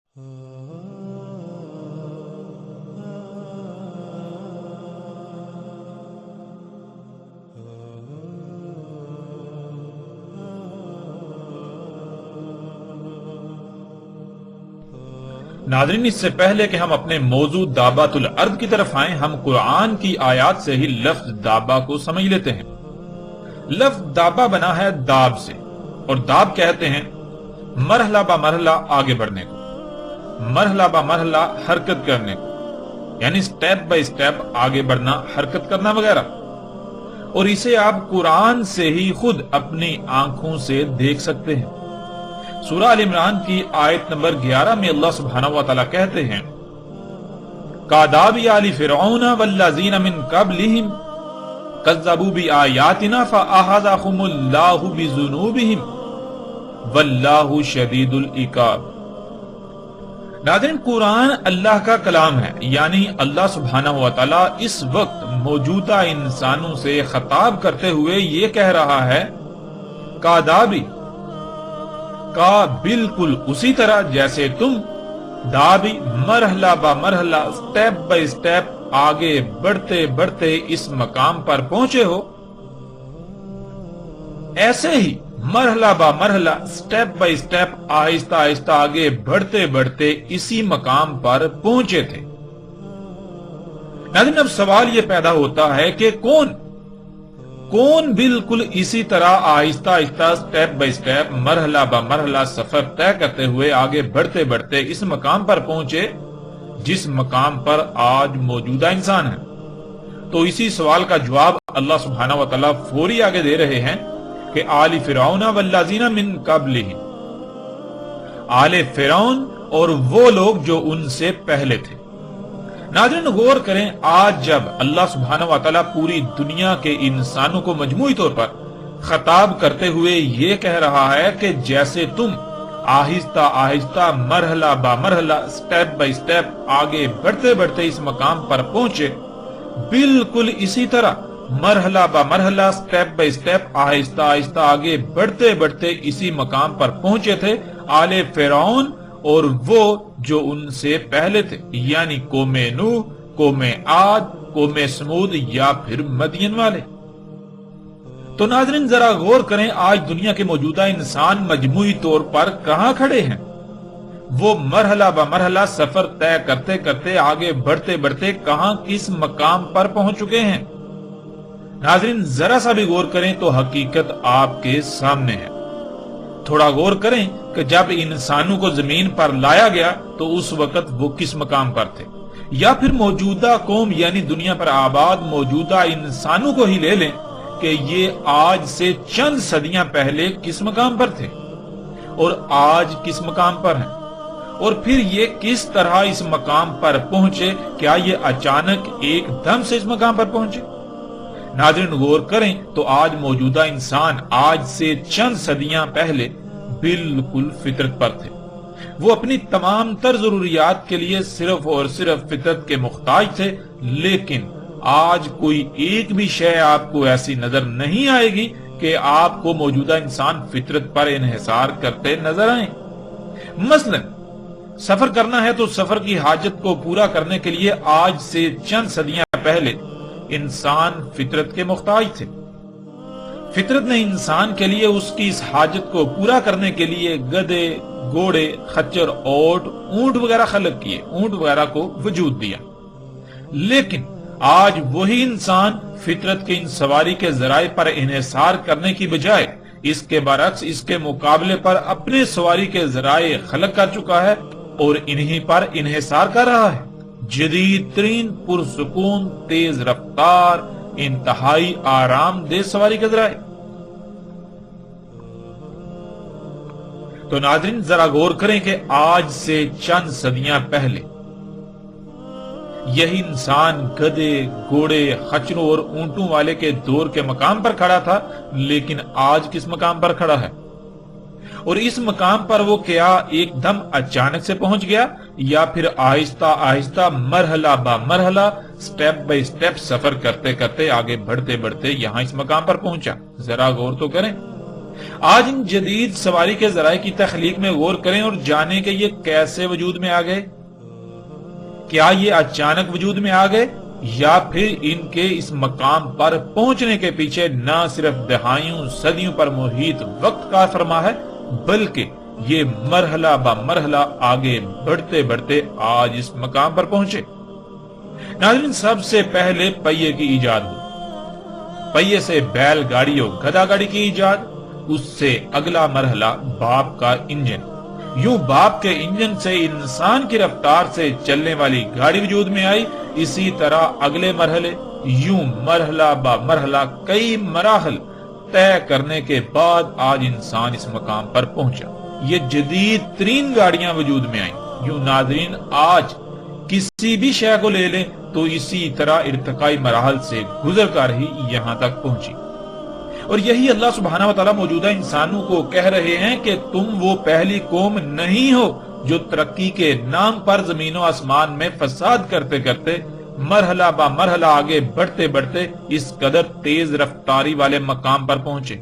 ناظرین، اس سے پہلے کہ ہم اپنے موضوع دابات الارض کی طرف آئیں، ہم قرآن کی آیات سے ہی لفظ دابا کو سمجھ لیتے ہیں۔ لفظ دابا بنا ہے داب سے، اور داب کہتے ہیں مرحلہ با مرحلہ آگے بڑھنے کو، مرحلہ با مرحلہ حرکت کرنے کو، یعنی سٹیپ بائی سٹیپ آگے بڑھنا، حرکت کرنا وغیرہ۔ اور اسے آپ قرآن سے ہی خود اپنی آنکھوں سے دیکھ سکتے ہیں۔ سورہ آل عمران کی آیت نمبر 11 میں اللہ سبحانہ وتعالی کہتے ہیں کاداب آل فرعون والذین من قبلہم کذبوا بآیاتنا فأخذہم اللہ بذنوبہم واللہ شدید العقاب۔ ناظرین، قرآن اللہ کا کلام ہے، یعنی اللہ سبحانہ وتعالی اس وقت موجودہ انسانوں سے خطاب کرتے ہوئے یہ کہہ رہا ہے کادابی کا بالکل اسی طرح جیسے تم دابی مرحلہ با مرحلہ سٹیپ بائی سٹیپ آگے بڑھتے بڑھتے اس مقام پر پہنچے ہو، ایسے ہی مرحلہ با مرحلہ سٹیپ بائی سٹیپ آہستہ آہستہ آگے بڑھتے بڑھتے اسی مقام پر پہنچے تھے۔ ناظرین، اب سوال یہ پیدا ہوتا ہے کہ کون بالکل اسی طرح آہستہ آہستہ سٹیپ بائی سٹیپ مرحلہ با مرحلہ سفر طے کرتے ہوئے آگے بڑھتے بڑھتے اس مقام پر پہنچے جس مقام پر آج موجودہ انسان ہے؟ تو اسی سوال کا جواب اللہ سبحانہ وتعالی فوری آگے دے رہے ہیں کہ آل فرعون والذین من قبلہم، آل فرعون اور وہ لوگ جو ان سے پہلے تھے۔ ناظرین، غور کریں، آج جب اللہ سبحانہ وتعالی پوری دنیا کے انسانوں کو مجموعی طور پر خطاب کرتے ہوئے یہ کہہ رہا ہے کہ جیسے تم آہستہ آہستہ مرحلہ با مرحلہ سٹیپ بائی سٹیپ آگے بڑھتے بڑھتے اس مقام پر پہنچے، بالکل اسی طرح مرحلہ با مرحلہ سٹیپ بائی سٹیپ آہستہ آہستہ آگے بڑھتے بڑھتے اسی مقام پر پہنچے تھے آل فرعون اور وہ جو ان سے پہلے تھے، یعنی قوم نوح، قوم عاد، قوم سمود یا پھر مدین والے۔ تو ناظرین، ذرا غور کریں، آج دنیا کے موجودہ انسان مجموعی طور پر کہاں کھڑے ہیں؟ وہ مرحلہ با مرحلہ سفر طے کرتے کرتے آگے بڑھتے بڑھتے کہاں کس مقام پر پہنچ چکے ہیں؟ ناظرین، ذرا سا بھی غور کریں تو حقیقت آپ کے سامنے ہے۔ تھوڑا غور کریں کہ جب انسانوں کو زمین پر لایا گیا تو اس وقت وہ کس مقام پر تھے، یا پھر موجودہ قوم یعنی دنیا پر آباد موجودہ انسانوں کو ہی لے لیں کہ یہ آج سے چند صدیاں پہلے کس مقام پر تھے اور آج کس مقام پر ہیں، اور پھر یہ کس طرح اس مقام پر پہنچے؟ کیا یہ اچانک ایک دم سے اس مقام پر پہنچے؟ ناظرین، غور کریں تو آج موجودہ انسان آج سے چند صدیاں پہلے بالکل فطرت پر تھے۔ وہ اپنی تمام تر ضروریات کے لیے صرف اور صرف فطرت کے محتاج تھے، لیکن آج کوئی ایک بھی شے آپ کو ایسی نظر نہیں آئے گی کہ آپ کو موجودہ انسان فطرت پر انحصار کرتے نظر آئیں۔ مثلا سفر کرنا ہے تو سفر کی حاجت کو پورا کرنے کے لیے آج سے چند صدیاں پہلے انسان فطرت کے محتاج تھے۔ فطرت نے انسان کے لیے اس کی اس حاجت کو پورا کرنے کے لیے گدے، گھوڑے، خچر، اونٹ وغیرہ خلق کیے، اونٹ وغیرہ کو وجود دیا۔ لیکن آج وہی انسان فطرت کے ان سواری کے ذرائع پر انحصار کرنے کی بجائے اس کے برعکس اس کے مقابلے پر اپنے سواری کے ذرائع خلق کر چکا ہے اور انہی پر انحصار کر رہا ہے۔ جدید ترین، پرسکون، تیز رفتار، انتہائی آرام دہ سواری کے ذرائع۔ تو ناظرین، ذرا غور کریں کہ آج سے چند صدیاں پہلے یہی انسان گدے، گھوڑے، خچروں اور اونٹوں والے کے دور کے مقام پر کھڑا تھا، لیکن آج کس مقام پر کھڑا ہے؟ اور اس مقام پر وہ کیا ایک دم اچانک سے پہنچ گیا، یا پھر آہستہ آہستہ مرحلہ با مرحلہ سٹیپ بائی سٹیپ سفر کرتے کرتے آگے بڑھتے بڑھتے یہاں اس مقام پر پہنچا؟ ذرا غور تو کریں۔ آج ان جدید سواری کے ذرائع کی تخلیق میں غور کریں اور جانیں کہ یہ کیسے وجود میں آ گئے۔ کیا یہ اچانک وجود میں آ گئے یا پھر ان کے اس مقام پر پہنچنے کے پیچھے نہ صرف دہائیوں صدیوں پر محیط وقت کا فرما ہے، بلکہ یہ مرحلہ با مرحلہ آگے بڑھتے بڑھتے آج اس مقام پر پہنچے۔ ناظرین، سب سے پہلے پہیے کی ایجاد ہوئی، پہیے سے بیل گاڑی اور گدھا گاڑی کی ایجاد، اس سے اگلا مرحلہ باپ کا انجن، یوں باپ کے انجن سے انسان کی رفتار سے چلنے والی گاڑی وجود میں آئی۔ اسی طرح اگلے مرحلے، یوں مرحلہ با مرحلہ کئی مراحل طے کرنے کے بعد آج انسان اس مقام پر پہنچا۔ یہ جدید ترین گاڑیاں وجود میں آئیں۔ یوں ناظرین، آج کسی بھی شے کو لے لیں تو اسی طرح ارتقائی مراحل سے گزر کر ہی یہاں تک پہنچی۔ اور یہی اللہ سبحانہ و تعالیٰ موجودہ انسانوں کو کہہ رہے ہیں کہ تم وہ پہلی قوم نہیں ہو جو ترقی کے نام پر زمین و آسمان میں فساد کرتے کرتے مرحلہ با مرحلہ آگے بڑھتے بڑھتے اس قدر تیز رفتاری والے مقام پر پہنچے،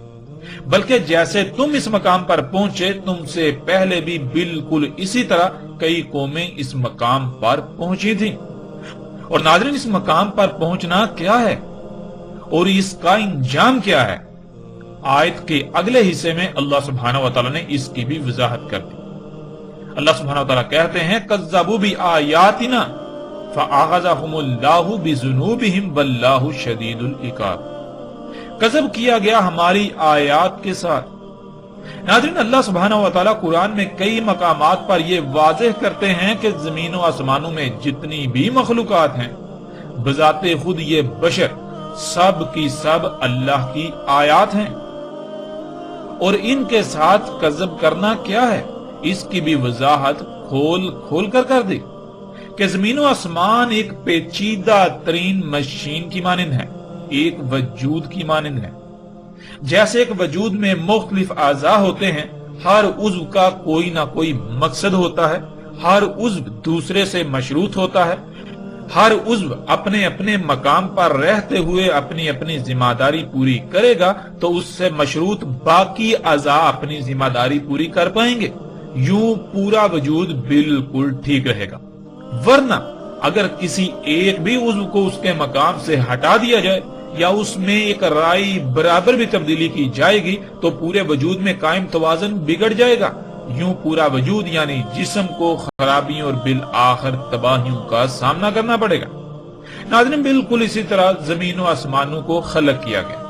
بلکہ جیسے تم اس مقام پر پہنچے، تم سے پہلے بھی بالکل اسی طرح کئی قومیں اس مقام پر پہنچی تھیں۔ اور ناظرین، اس مقام پر پہنچنا کیا ہے اور اس کا انجام کیا ہے؟ آیت کے اگلے حصے میں اللہ سبحانہ و تعالیٰ نے اس کی بھی وضاحت کر دی۔ اللہ سبحانہ و تعالیٰ کہتے ہیں کذبوا بآیاتنا فأخذهم اللہ بذنوبہم واللہ شدید العقاب۔ کذب کیا گیا ہماری آیات کے ساتھ۔ ناظرین، اللہ سبحانہ و تعالیٰ قرآن میں کئی مقامات پر یہ واضح کرتے ہیں کہ زمین و آسمانوں میں جتنی بھی مخلوقات ہیں، بذات خود یہ بشر سب کی سب اللہ کی آیات ہیں، اور ان کے ساتھ کذب کرنا کیا ہے اس کی بھی وضاحت کھول کر دی کہ زمین و آسمان ایک پیچیدہ ترین مشین کی مانند ہے، ایک وجود کی مانند ہے۔ جیسے ایک وجود میں مختلف اعضاء ہوتے ہیں، ہر عضو کا کوئی نہ کوئی مقصد ہوتا ہے، ہر عضو دوسرے سے مشروط ہوتا ہے، ہر عضو اپنے اپنے مقام پر رہتے ہوئے اپنی اپنی ذمہ داری پوری کرے گا تو اس سے مشروط باقی اعضاء اپنی ذمہ داری پوری کر پائیں گے، یوں پورا وجود بالکل ٹھیک رہے گا۔ ورنہ اگر کسی ایک بھی عضو کو اس کے مقام سے ہٹا دیا جائے یا اس میں ایک رائی برابر بھی تبدیلی کی جائے گی تو پورے وجود میں قائم توازن بگڑ جائے گا، یوں پورا وجود یعنی جسم کو خرابیوں اور بالآخر تباہیوں کا سامنا کرنا پڑے گا۔ ناظرین، بالکل اسی طرح زمین و آسمانوں کو خلق کیا گیا،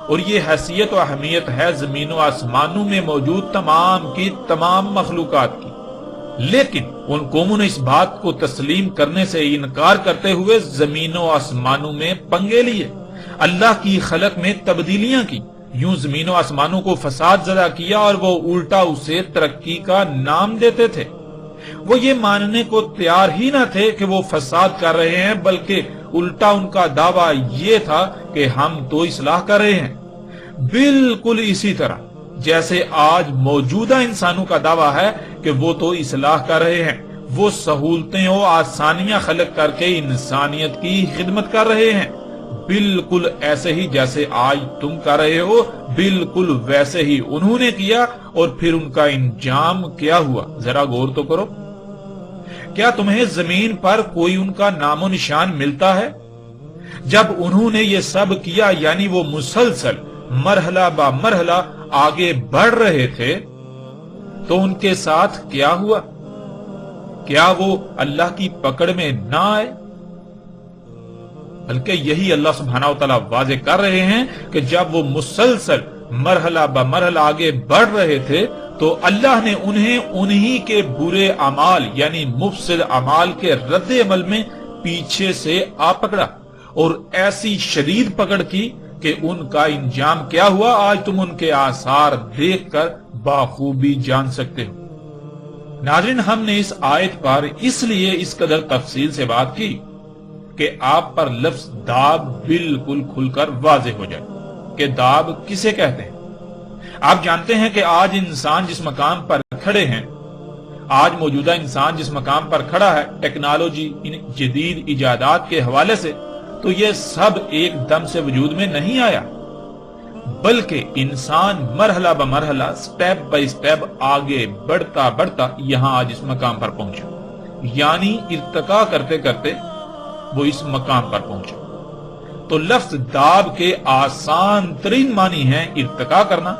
اور یہ حیثیت و اہمیت ہے زمین و آسمانوں میں موجود تمام کی تمام مخلوقات کی۔ لیکن ان قوموں نے اس بات کو تسلیم کرنے سے انکار کرتے ہوئے زمین و آسمانوں میں پنگے لیے، اللہ کی خلق میں تبدیلیاں کی، یوں زمین و آسمانوں کو فساد زدہ کیا اور وہ الٹا اسے ترقی کا نام دیتے تھے۔ وہ یہ ماننے کو تیار ہی نہ تھے کہ وہ فساد کر رہے ہیں، بلکہ الٹا ان کا دعویٰ یہ تھا کہ ہم تو اصلاح کر رہے ہیں۔ بالکل اسی طرح جیسے آج موجودہ انسانوں کا دعویٰ ہے کہ وہ تو اصلاح کر رہے ہیں، وہ سہولتیں اور آسانیاں خلق کر کے انسانیت کی خدمت کر رہے ہیں، بالکل ایسے ہی جیسے آج تم کر رہے ہو، بالکل ویسے ہی انہوں نے کیا، اور پھر ان کا انجام کیا ہوا ذرا غور تو کرو۔ کیا تمہیں زمین پر کوئی ان کا نام و نشان ملتا ہے؟ جب انہوں نے یہ سب کیا یعنی وہ مسلسل مرحلہ با مرحلہ آگے بڑھ رہے تھے تو ان کے ساتھ کیا ہوا؟ کیا وہ اللہ کی پکڑ میں نہ آئے؟ بلکہ یہی اللہ سبحانہ و تعالیٰ واضح کر رہے ہیں کہ جب وہ مسلسل مرحلہ با مرحلہ آگے بڑھ رہے تھے تو اللہ نے انہیں انہی کے برے اعمال یعنی مفسد اعمال کے رد عمل میں پیچھے سے آ پکڑا، اور ایسی شدید پکڑ کی کہ ان کا انجام کیا ہوا آج تم ان کے آثار دیکھ کر بخوبی جان سکتے ہو۔ ناظرین، ہم نے اس آیت پر اس لیے اس قدر تفصیل سے بات کی کہ آپ پر لفظ داب بالکل کھل کر واضح ہو جائے کہ داب کسے کہتے ہیں۔ آپ جانتے ہیں کہ آج انسان جس مقام پر کھڑے ہیں، آج موجودہ انسان جس مقام پر کھڑا ہے ٹیکنالوجی، ان جدید ایجادات کے حوالے سے، تو یہ سب ایک دم سے وجود میں نہیں آیا، بلکہ انسان مرحلہ بمرحلہ سٹیپ بائی سٹیپ آگے بڑھتا بڑھتا یہاں آج اس مقام پر پہنچا، یعنی ارتقا کرتے کرتے وہ اس مقام پر پہنچا۔ تو لفظ داب کے آسان ترین معنی ہے ارتقا کرنا،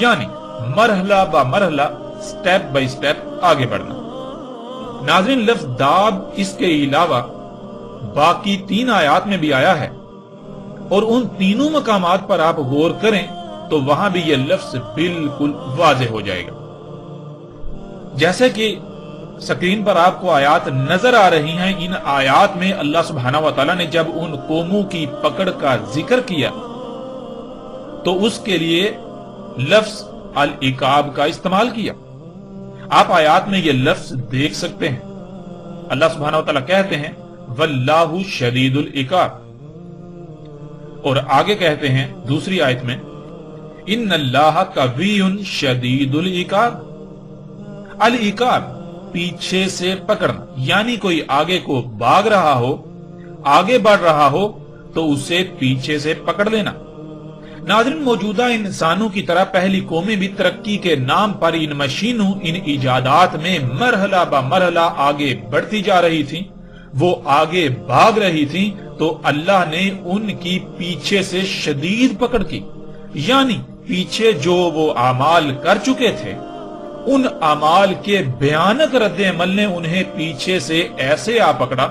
یعنی مرحلہ بمرحلہ سٹیپ بائی سٹیپ آگے بڑھنا۔ ناظرین، لفظ داب اس کے علاوہ باقی 3 آیات میں بھی آیا ہے، اور ان تینوں مقامات پر آپ غور کریں تو وہاں بھی یہ لفظ بالکل واضح ہو جائے گا۔ جیسے کہ سکرین پر آپ کو آیات نظر آ رہی ہیں، ان آیات میں اللہ سبحانہ و تعالیٰ نے جب ان قوموں کی پکڑ کا ذکر کیا تو اس کے لیے لفظ العقاب کا استعمال کیا۔ آپ آیات میں یہ لفظ دیکھ سکتے ہیں۔ اللہ سبحانہ و تعالیٰ کہتے ہیں واللہ شدید العقاب، اور آگے کہتے ہیں دوسری آیت میں ان اللہ قوی شدید العقاب۔ العقاب پیچھے سے پکڑنا، یعنی کوئی آگے کو بھاگ رہا ہو، آگے بڑھ رہا ہو تو اسے پیچھے سے پکڑ لینا۔ ناظرین، موجودہ انسانوں کی طرح پہلی قومیں بھی ترقی کے نام پر ان مشینوں، ان ایجادات میں مرحلہ بمرحلہ آگے بڑھتی جا رہی تھیں، وہ آگے بھاگ رہی تھیں، تو اللہ نے ان کی پیچھے سے شدید پکڑ کی، یعنی پیچھے جو وہ اعمال کر چکے تھے ان اعمال کے بھیانک رد عمل نے انہیں پیچھے سے ایسے آ پکڑا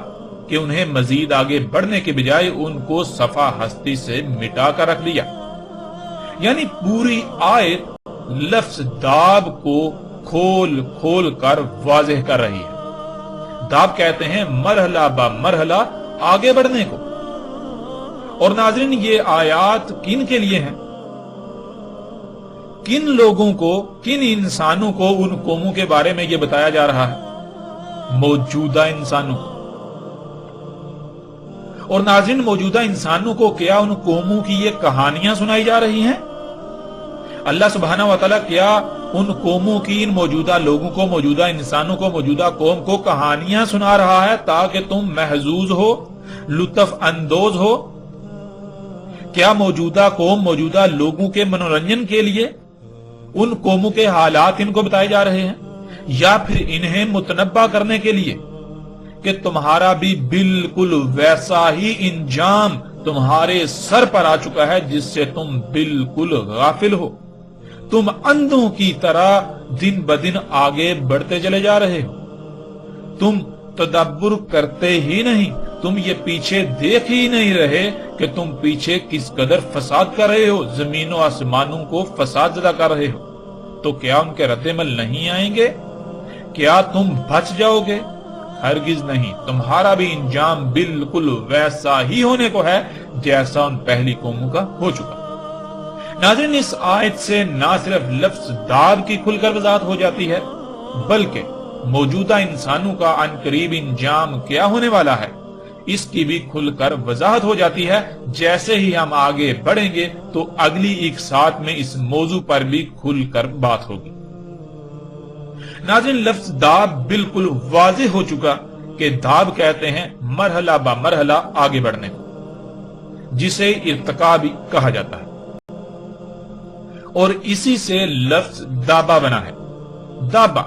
کہ انہیں مزید آگے بڑھنے کے بجائے ان کو صفحہ ہستی سے مٹا کر رکھ دیا۔ یعنی پوری آیت لفظ داب کو کھول کھول کر واضح کر رہی ہے۔ داب کہتے ہیں مرحلہ بمرحلہ آگے بڑھنے کو۔ اور ناظرین، یہ آیات کن کے لیے ہیں؟ کن لوگوں کو، کن انسانوں کو ان قوموں کے بارے میں یہ بتایا جا رہا ہے؟ موجودہ انسانوں کو۔ اور ناظرین، موجودہ انسانوں کو کیا ان قوموں کی یہ کہانیاں سنائی جا رہی ہیں؟ اللہ سبحانہ و تعالیٰ کیا ان قوموں کی، ان موجودہ لوگوں کو، موجودہ انسانوں کو، موجودہ قوم کو کہانیاں سنا رہا ہے تاکہ تم محظوظ ہو، لطف اندوز ہو؟ کیا موجودہ قوم، موجودہ لوگوں کے منورنجن کے لیے ان قوموں کے حالات ان کو بتائے جا رہے ہیں، یا پھر انہیں متنبہ کرنے کے لیے کہ تمہارا بھی بالکل ویسا ہی انجام تمہارے سر پر آ چکا ہے جس سے تم بالکل غافل ہو؟ تم اندھوں کی طرح دن بدن آگے بڑھتے چلے جا رہے ہو، تم تدبر کرتے ہی نہیں، تم یہ پیچھے دیکھ ہی نہیں رہے کہ تم پیچھے کس قدر فساد کر رہے ہو، زمین و آسمانوں کو فساد زدہ کر رہے ہو۔ تو کیا ان کے رد عمل نہیں آئیں گے؟ کیا تم بچ جاؤ گے؟ ہرگز نہیں، تمہارا بھی انجام بالکل ویسا ہی ہونے کو ہے جیسا ان پہلی قوموں کا ہو چکا۔ ناظرین، اس آیت سے نہ صرف لفظ داب کی کھل کر وضاحت ہو جاتی ہے، بلکہ موجودہ انسانوں کا عنقریب انجام کیا ہونے والا ہے اس کی بھی کھل کر وضاحت ہو جاتی ہے۔ جیسے ہی ہم آگے بڑھیں گے تو اگلی ایک ساتھ میں اس موضوع پر بھی کھل کر بات ہوگی۔ ناظرین، لفظ داب بالکل واضح ہو چکا کہ داب کہتے ہیں مرحلہ بمرحلہ آگے بڑھنے کو، جسے ارتقا بھی کہا جاتا ہے، اور اسی سے لفظ دابا بنا ہے۔ دابا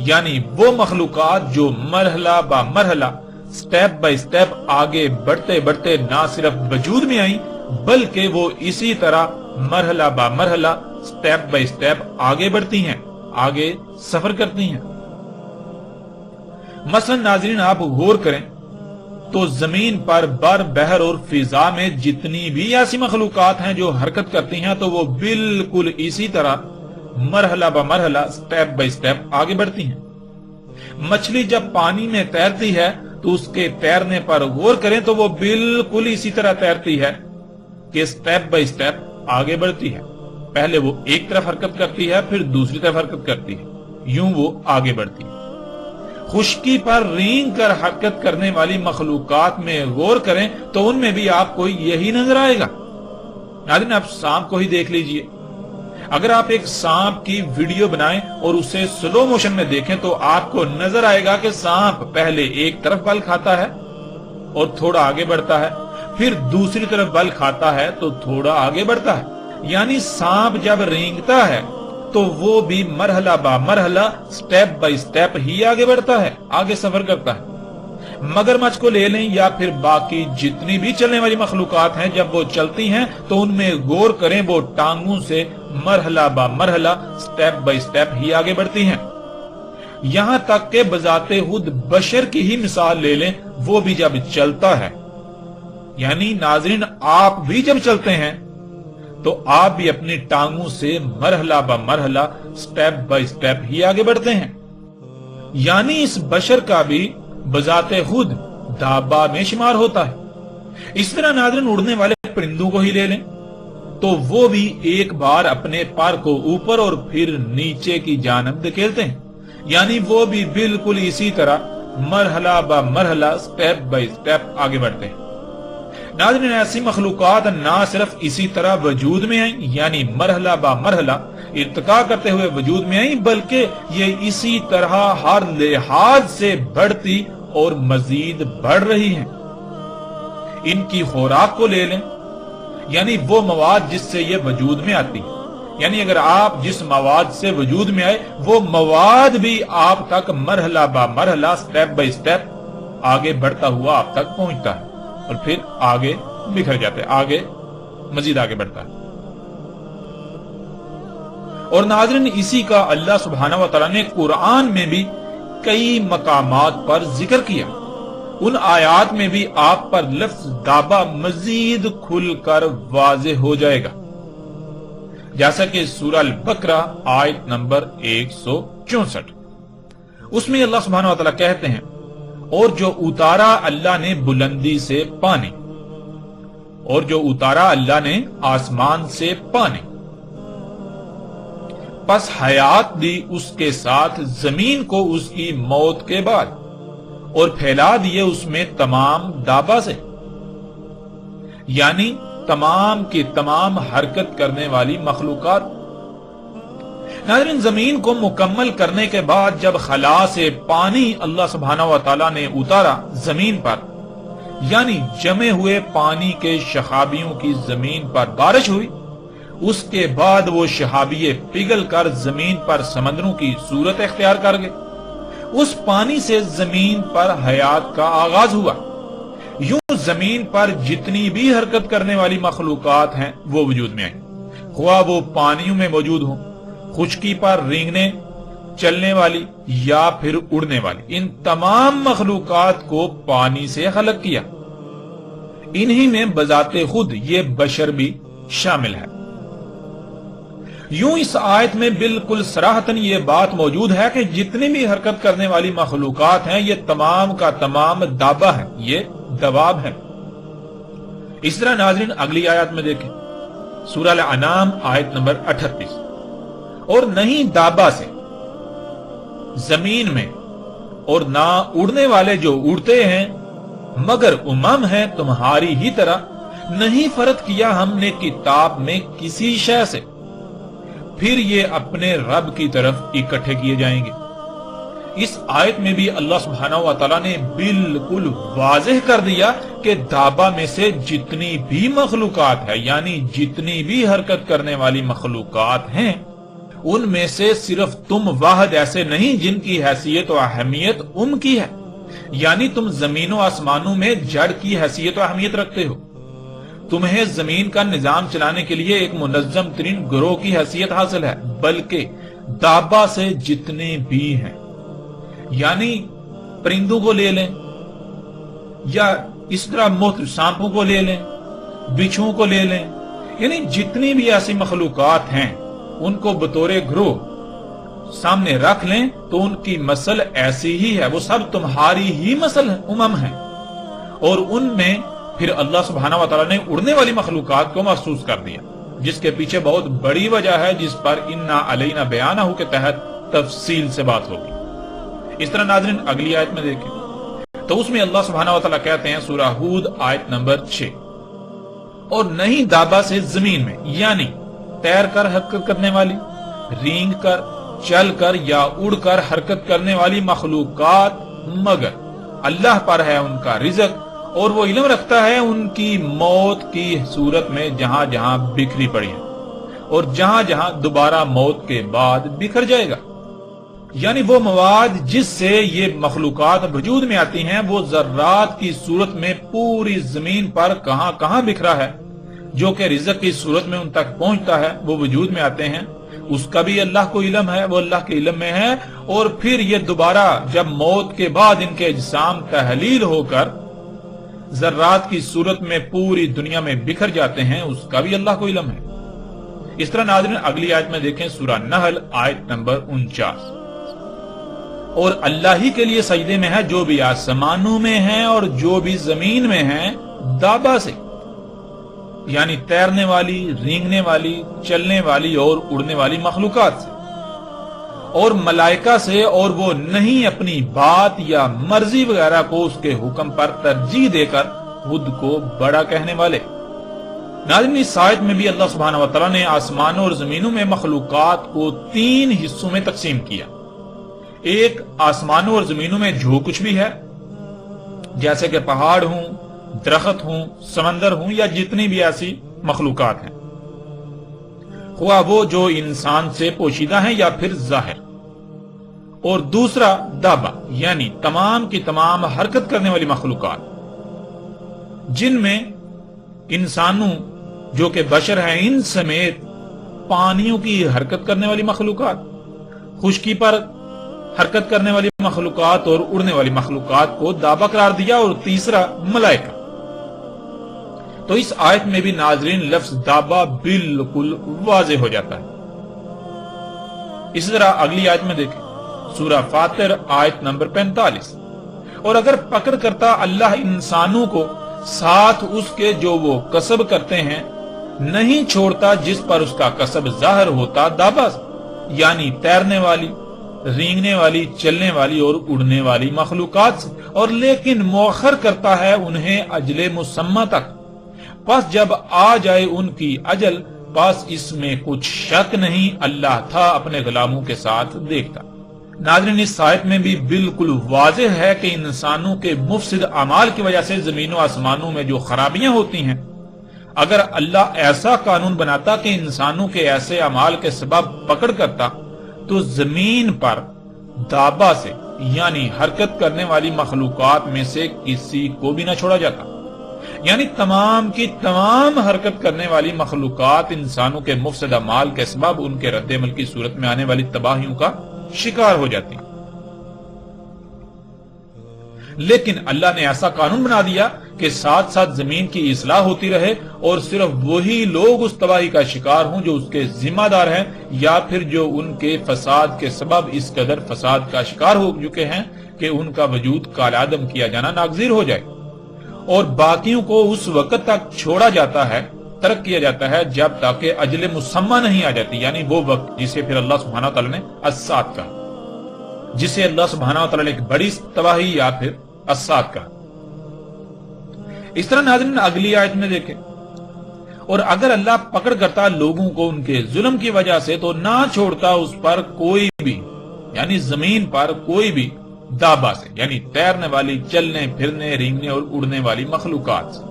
یعنی وہ مخلوقات جو مرحلہ بمرحلہ، سٹیپ بائی سٹیپ آگے بڑھتے بڑھتے نہ صرف وجود میں آئیں بلکہ وہ اسی طرح مرحلہ بمرحلہ، سٹیپ بائی سٹیپ آگے بڑھتی ہیں، آگے سفر کرتی ہیں۔ مثلا ناظرین، آپ غور کریں تو زمین پر، بر، بحر اور فضا میں جتنی بھی ایسی مخلوقات ہیں جو حرکت کرتی ہیں تو وہ بالکل اسی طرح مرحلہ بمرحلہ، سٹیپ بائی سٹیپ آگے بڑھتی ہیں۔ مچھلی جب پانی میں تیرتی ہے تو اس کے تیرنے پر غور کریں تو وہ بالکل اسی طرح تیرتی ہے کہ سٹیپ بائی سٹیپ آگے بڑھتی ہے۔ پہلے وہ ایک طرف حرکت کرتی ہے، پھر دوسری طرف حرکت کرتی ہے، یوں وہ آگے بڑھتی ہے۔ خشکی پر رینگ کر حرکت کرنے والی مخلوقات میں غور کریں تو ان میں بھی آپ کو یہی نظر آئے گا۔ ناظرین، آپ سانپ کو ہی دیکھ لیجئے۔ اگر آپ ایک سانپ کی ویڈیو بنائیں اور اسے سلو موشن میں دیکھیں تو آپ کو نظر آئے گا کہ سانپ پہلے ایک طرف بل کھاتا ہے اور تھوڑا آگے بڑھتا ہے، پھر دوسری طرف بل کھاتا ہے تو تھوڑا آگے بڑھتا ہے، یعنی سانپ جب رینگتا ہے تو وہ بھی مرحلہ با مرحلہ سٹیپ بائی سٹیپ ہی آگے بڑھتا ہے، آگے سفر کرتا ہے۔ مگرمچھ کو لے لیں یا پھر باقی جتنی بھی چلنے والی مخلوقات ہیں، جب وہ چلتی ہیں تو ان میں غور کریں، وہ ٹانگوں سے مرحلہ با مرحلہ سٹیپ بائی سٹیپ ہی آگے بڑھتی ہیں۔ یہاں تک کہ بذات خود بشر کی ہی مثال لے لیں، وہ بھی جب چلتا ہے، یعنی ناظرین آپ بھی جب چلتے ہیں تو آپ بھی اپنی ٹانگوں سے مرحلہ با مرحلہ سٹیپ بائی سٹیپ ہی آگے بڑھتے ہیں، یعنی اس بشر کا بھی بذات خود دابہ میں شمار ہوتا ہے۔ اس طرح ناظرین اڑنے والے پرندوں کو ہی لے لیں تو وہ بھی ایک بار اپنے پر کو اوپر اور پھر نیچے کی جانب دھکیلتے ہیں، یعنی وہ بھی بالکل اسی طرح مرحلہ با مرحلہ سٹیپ بائی سٹیپ آگے بڑھتے ہیں۔ ناظرین ایسی مخلوقات نہ صرف اسی طرح وجود میں آئیں، یعنی مرحلہ با مرحلہ ارتقا کرتے ہوئے وجود میں آئیں، بلکہ یہ اسی طرح ہر لحاظ سے بڑھتی اور مزید بڑھ رہی ہیں۔ ان کی خوراک کو لے لیں، یعنی وہ مواد جس سے یہ وجود میں آتی ہے، یعنی اگر آپ جس مواد سے وجود میں آئے وہ مواد بھی آپ تک مرحلہ با مرحلہ سٹیپ بائی سٹیپ آگے بڑھتا ہوا آپ تک پہنچتا ہے اور پھر آگے بکھر جاتے ہیں، آگے مزید آگے بڑھتا ہے۔ اور ناظرین اسی کا اللہ سبحانہ و تعالیٰ نے قرآن میں بھی کئی مقامات پر ذکر کیا، ان آیات میں بھی آپ پر لفظ دابہ مزید کھل کر واضح ہو جائے گا، جیسا کہ سورہ البقرہ آیت نمبر 164، اس میں اللہ سبحانہ و تعالیٰ کہتے ہیں، اور جو اتارا اللہ نے بلندی سے پانی، اور جو اتارا اللہ نے آسمان سے پانی، پس حیات دی اس کے ساتھ زمین کو اس کی موت کے بعد، اور پھیلا دیے اس میں تمام دابہ سے، یعنی تمام کی تمام حرکت کرنے والی مخلوقات۔ ناظرین زمین کو مکمل کرنے کے بعد جب خلا سے پانی اللہ سبحانہ و تعالیٰ نے اتارا زمین پر، یعنی جمے ہوئے پانی کے شخابیوں کی زمین پر بارش ہوئی، اس کے بعد وہ شہابیے پگھل کر زمین پر سمندروں کی صورت اختیار کر گئے، اس پانی سے زمین پر حیات کا آغاز ہوا۔ یوں زمین پر جتنی بھی حرکت کرنے والی مخلوقات ہیں وہ وجود میں آئیں، خواہ وہ پانیوں میں موجود ہوں، خشکی پر رینگنے چلنے والی یا پھر اڑنے والی، ان تمام مخلوقات کو پانی سے خلق کیا، انہی میں بذات خود یہ بشر بھی شامل ہے۔ یوں اس آیت میں بالکل صراحتاً یہ بات موجود ہے کہ جتنی بھی حرکت کرنے والی مخلوقات ہیں یہ تمام کا تمام دابہ ہے، یہ دواب ہے۔ اس طرح ناظرین اگلی آیت میں دیکھیں، سورہ الانعام آیت نمبر 38، اور نہیں دابہ سے زمین میں اور نہ اڑنے والے جو اڑتے ہیں مگر امم ہیں تمہاری ہی طرح، نہیں فرق کیا ہم نے کتاب میں کسی شے سے، پھر یہ اپنے رب کی طرف اکٹھے کیے جائیں گے۔ اس آیت میں بھی اللہ سبحانہ و تعالیٰ نے بالکل واضح کر دیا کہ دابہ میں سے جتنی بھی مخلوقات ہے، یعنی جتنی بھی حرکت کرنے والی مخلوقات ہیں، ان میں سے صرف تم واحد ایسے نہیں جن کی حیثیت و اہمیت کی ہے، یعنی تم زمین و آسمانوں میں جڑ کی حیثیت و اہمیت رکھتے ہو، تمہیں زمین کا نظام چلانے کے لیے ایک منظم ترین گروہ کی حیثیت حاصل ہے، بلکہ دابہ سے جتنے بھی ہیں، یعنی پرندوں کو لے لیں یا اس طرح مختلف سانپوں کو لے لیں، بچھوؤں کو لے لیں، یعنی جتنی بھی ایسی مخلوقات ہیں ان کو بطور گروہ سامنے رکھ لیں تو ان کی مسل ایسی ہی ہے، وہ سب تمہاری ہی مسل امم ہیں۔ اور ان میں پھر اللہ سبحانہ و تعالیٰ نے اڑنے والی مخلوقات کو محسوس کر دیا، جس کے پیچھے بہت بڑی وجہ ہے، جس پر انا علینا بیانہ کے تحت تفصیل سے بات ہوگی۔ اس طرح ناظرین اگلی آیت میں دیکھیں تو اس میں اللہ سبحانہ و تعالیٰ کہتے ہیں، سورہ ہود آیت نمبر 6، اور نہیں دابہ سے زمین میں، یعنی تیر کر حرکت کرنے والی، رینگ کر، چل کر یا اڑ کر حرکت کرنے والی مخلوقات، مگر اللہ پر ہے ان کا رزق اور وہ علم رکھتا ہے ان کی موت کی صورت میں جہاں جہاں بکھری پڑی ہے۔ اور جہاں جہاں دوبارہ موت کے بعد بکھر جائے گا۔ یعنی وہ مواد جس سے یہ مخلوقات وجود میں آتی ہیں وہ ذرات کی صورت میں پوری زمین پر کہاں کہاں بکھرا ہے، جو کہ رزق کی صورت میں ان تک پہنچتا ہے، وہ وجود میں آتے ہیں، اس کا بھی اللہ کو علم ہے، وہ اللہ کے علم میں ہے۔ اور پھر یہ دوبارہ جب موت کے بعد ان کے اجسام تحلیل ہو کر ذرات کی صورت میں پوری دنیا میں بکھر جاتے ہیں، اس کا بھی اللہ کو علم ہے۔ اس طرح ناظرین اگلی آیت میں دیکھیں، سورہ نحل آیت نمبر 49۔ اور اللہ ہی کے لیے سجدے میں ہے جو بھی آسمانوں میں ہیں اور جو بھی زمین میں ہیں، دابا سے، یعنی تیرنے والی، رینگنے والی، چلنے والی اور اڑنے والی مخلوقات سے، اور ملائکہ سے، اور وہ نہیں اپنی بات یا مرضی وغیرہ کو اس کے حکم پر ترجیح دے کر خود کو بڑا کہنے والے۔ ناظرین اس آیت میں بھی اللہ سبحانہ وتعالیٰ نے آسمانوں اور زمینوں میں مخلوقات کو 3 حصوں میں تقسیم کیا۔ ایک، آسمانوں اور زمینوں میں جو کچھ بھی ہے، جیسے کہ پہاڑ ہوں، درخت ہوں، سمندر ہوں، یا جتنی بھی ایسی مخلوقات ہیں، خواہ وہ جو انسان سے پوشیدہ ہیں یا پھر ظاہر۔ اور دوسرا دابا، یعنی تمام کی تمام حرکت کرنے والی مخلوقات، جن میں انسانوں جو کہ بشر ہیں ان سمیت پانیوں کی حرکت کرنے والی مخلوقات، خشکی پر حرکت کرنے والی مخلوقات اور اڑنے والی مخلوقات کو دابا قرار دیا۔ اور تیسرا ملائکہ۔ تو اس آیت میں بھی ناظرین لفظ دابا بالکل واضح ہو جاتا ہے۔ اسی طرح اگلی آیت میں دیکھیں، سورہ فاطر آیت نمبر 45۔ اور اگر پکڑ کرتا اللہ انسانوں کو ساتھ اس کے جو وہ کسب کرتے ہیں، نہیں چھوڑتا جس پر اس کا کسب ظاہر ہوتا دابا، یعنی تیرنے والی، رینگنے والی، چلنے والی اور اڑنے والی مخلوقات سے، اور لیکن مؤخر کرتا ہے انہیں اجل مسمى تک، پس جب آ جائے ان کی اجل، پس اس میں کچھ شک نہیں اللہ تھا اپنے غلاموں کے ساتھ دیکھتا۔ ناظرین اس آیت میں بھی بالکل واضح ہے کہ انسانوں کے مفسد اعمال کی وجہ سے زمین و آسمانوں میں جو خرابیاں ہوتی ہیں، اگر اللہ ایسا قانون بناتا کہ انسانوں کے ایسے اعمال کے سبب پکڑ کرتا، تو زمین پر دابا سے، یعنی حرکت کرنے والی مخلوقات میں سے کسی کو بھی نہ چھوڑا جاتا، یعنی تمام کی تمام حرکت کرنے والی مخلوقات انسانوں کے مفسد اعمال کے سبب ان کے رد عمل کی صورت میں آنے والی تباہیوں کا شکار ہو جاتی۔ لیکن اللہ نے ایسا قانون بنا دیا کہ ساتھ ساتھ زمین کی اصلاح ہوتی رہے، اور صرف وہی لوگ اس تباہی کا شکار ہوں جو اس کے ذمہ دار ہیں، یا پھر جو ان کے فساد کے سبب اس قدر فساد کا شکار ہو چکے ہیں کہ ان کا وجود کالعدم کیا جانا ناگزیر ہو جائے، اور باقیوں کو اس وقت تک چھوڑا جاتا ہے، ترک کیا جاتا ہے، جب تک اجل مسمى نہیں آ جاتی، یعنی وہ وقت جسے پھر اللہ سبحانہ وتعالی نے الساعۃ کہا، جسے اللہ سبحانہ وتعالی نے ایک بڑی تباہی یا پھر الساعۃ کہا۔ اس طرح ناظرین اگلی آیت میں دیکھیں، اور اگر اللہ پکڑ کرتا لوگوں کو ان کے ظلم کی وجہ سے، تو نہ چھوڑتا اس پر کوئی بھی، یعنی زمین پر کوئی بھی دابا سے، یعنی تیرنے والی، چلنے پھرنے، رینگنے اور اڑنے والی مخلوقات سے،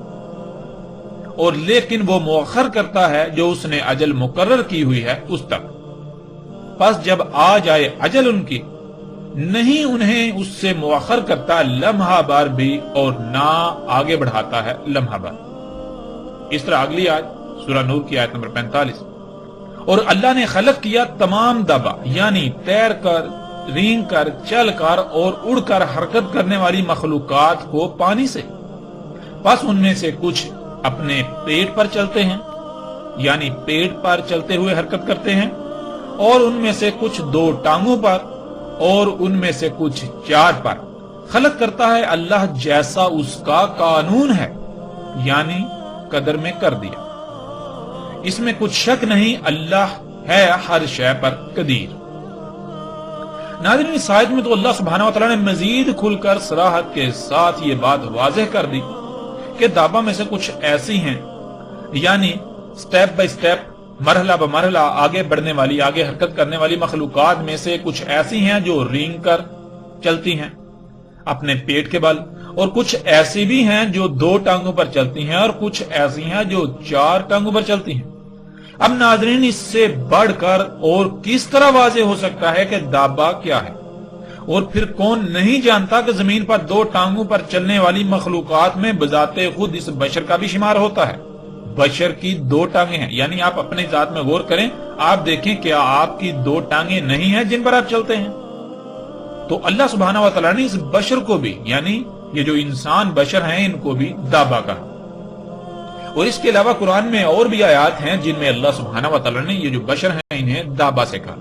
اور لیکن وہ مؤخر کرتا ہے جو اس نے اجل مقرر کی ہوئی ہے اس تک، پس جب آ جائے اجل ان کی، نہیں انہیں اس سے مؤخر کرتا لمحہ بار بھی، اور نہ آگے بڑھاتا ہے لمحہ بار۔ اس طرح اگلی آیت سورہ نور کی آیت نمبر 45۔ اور اللہ نے خلق کیا تمام دابا، یعنی تیر کر، رینگ کر، چل کر اور اڑ کر حرکت کرنے والی مخلوقات کو پانی سے، پس ان میں سے کچھ اپنے پیٹ پر چلتے ہیں، یعنی پیٹ پر چلتے ہوئے حرکت کرتے ہیں، اور ان میں سے کچھ 2 ٹانگوں پر، اور ان میں سے کچھ 4 پر۔ خلق کرتا ہے اللہ جیسا اس کا قانون ہے، یعنی قدر میں کر دیا، اس میں کچھ شک نہیں اللہ ہے ہر شے پر قدیر۔ ناظرین اس آیت میں تو اللہ سبحانہ وتعالی نے مزید کھل کر صراحت کے ساتھ یہ بات واضح کر دی کہ دابا میں سے کچھ ایسی ہیں، یعنی سٹیپ بائی سٹیپ، مرحلہ بمرحلہ آگے بڑھنے والی، آگے حرکت کرنے والی مخلوقات میں سے کچھ ایسی ہیں جو رینگ کر چلتی ہیں اپنے پیٹ کے بل، اور کچھ ایسی بھی ہیں جو 2 ٹانگوں پر چلتی ہیں، اور کچھ ایسی ہیں جو 4 ٹانگوں پر چلتی ہیں، اب ناظرین اس سے بڑھ کر اور کس طرح واضح ہو سکتا ہے کہ دابہ کیا ہے؟ اور پھر کون نہیں جانتا کہ زمین پر دو ٹانگوں پر چلنے والی مخلوقات میں بذات خود اس بشر کا بھی شمار ہوتا ہے۔ بشر کی دو ٹانگیں ہیں، یعنی آپ اپنی ذات میں غور کریں، آپ دیکھیں کیا آپ کی دو ٹانگیں نہیں ہیں جن پر آپ چلتے ہیں؟ تو اللہ سبحانہ و تعالیٰ نے اس بشر کو بھی، یعنی یہ جو انسان بشر ہیں، ان کو بھی دابہ کہا۔ اور اس کے علاوہ قرآن میں اور بھی آیات ہیں جن میں اللہ سبحانہ و تعالیٰ نے یہ جو بشر ہیں انہیں دابہ سے کہا۔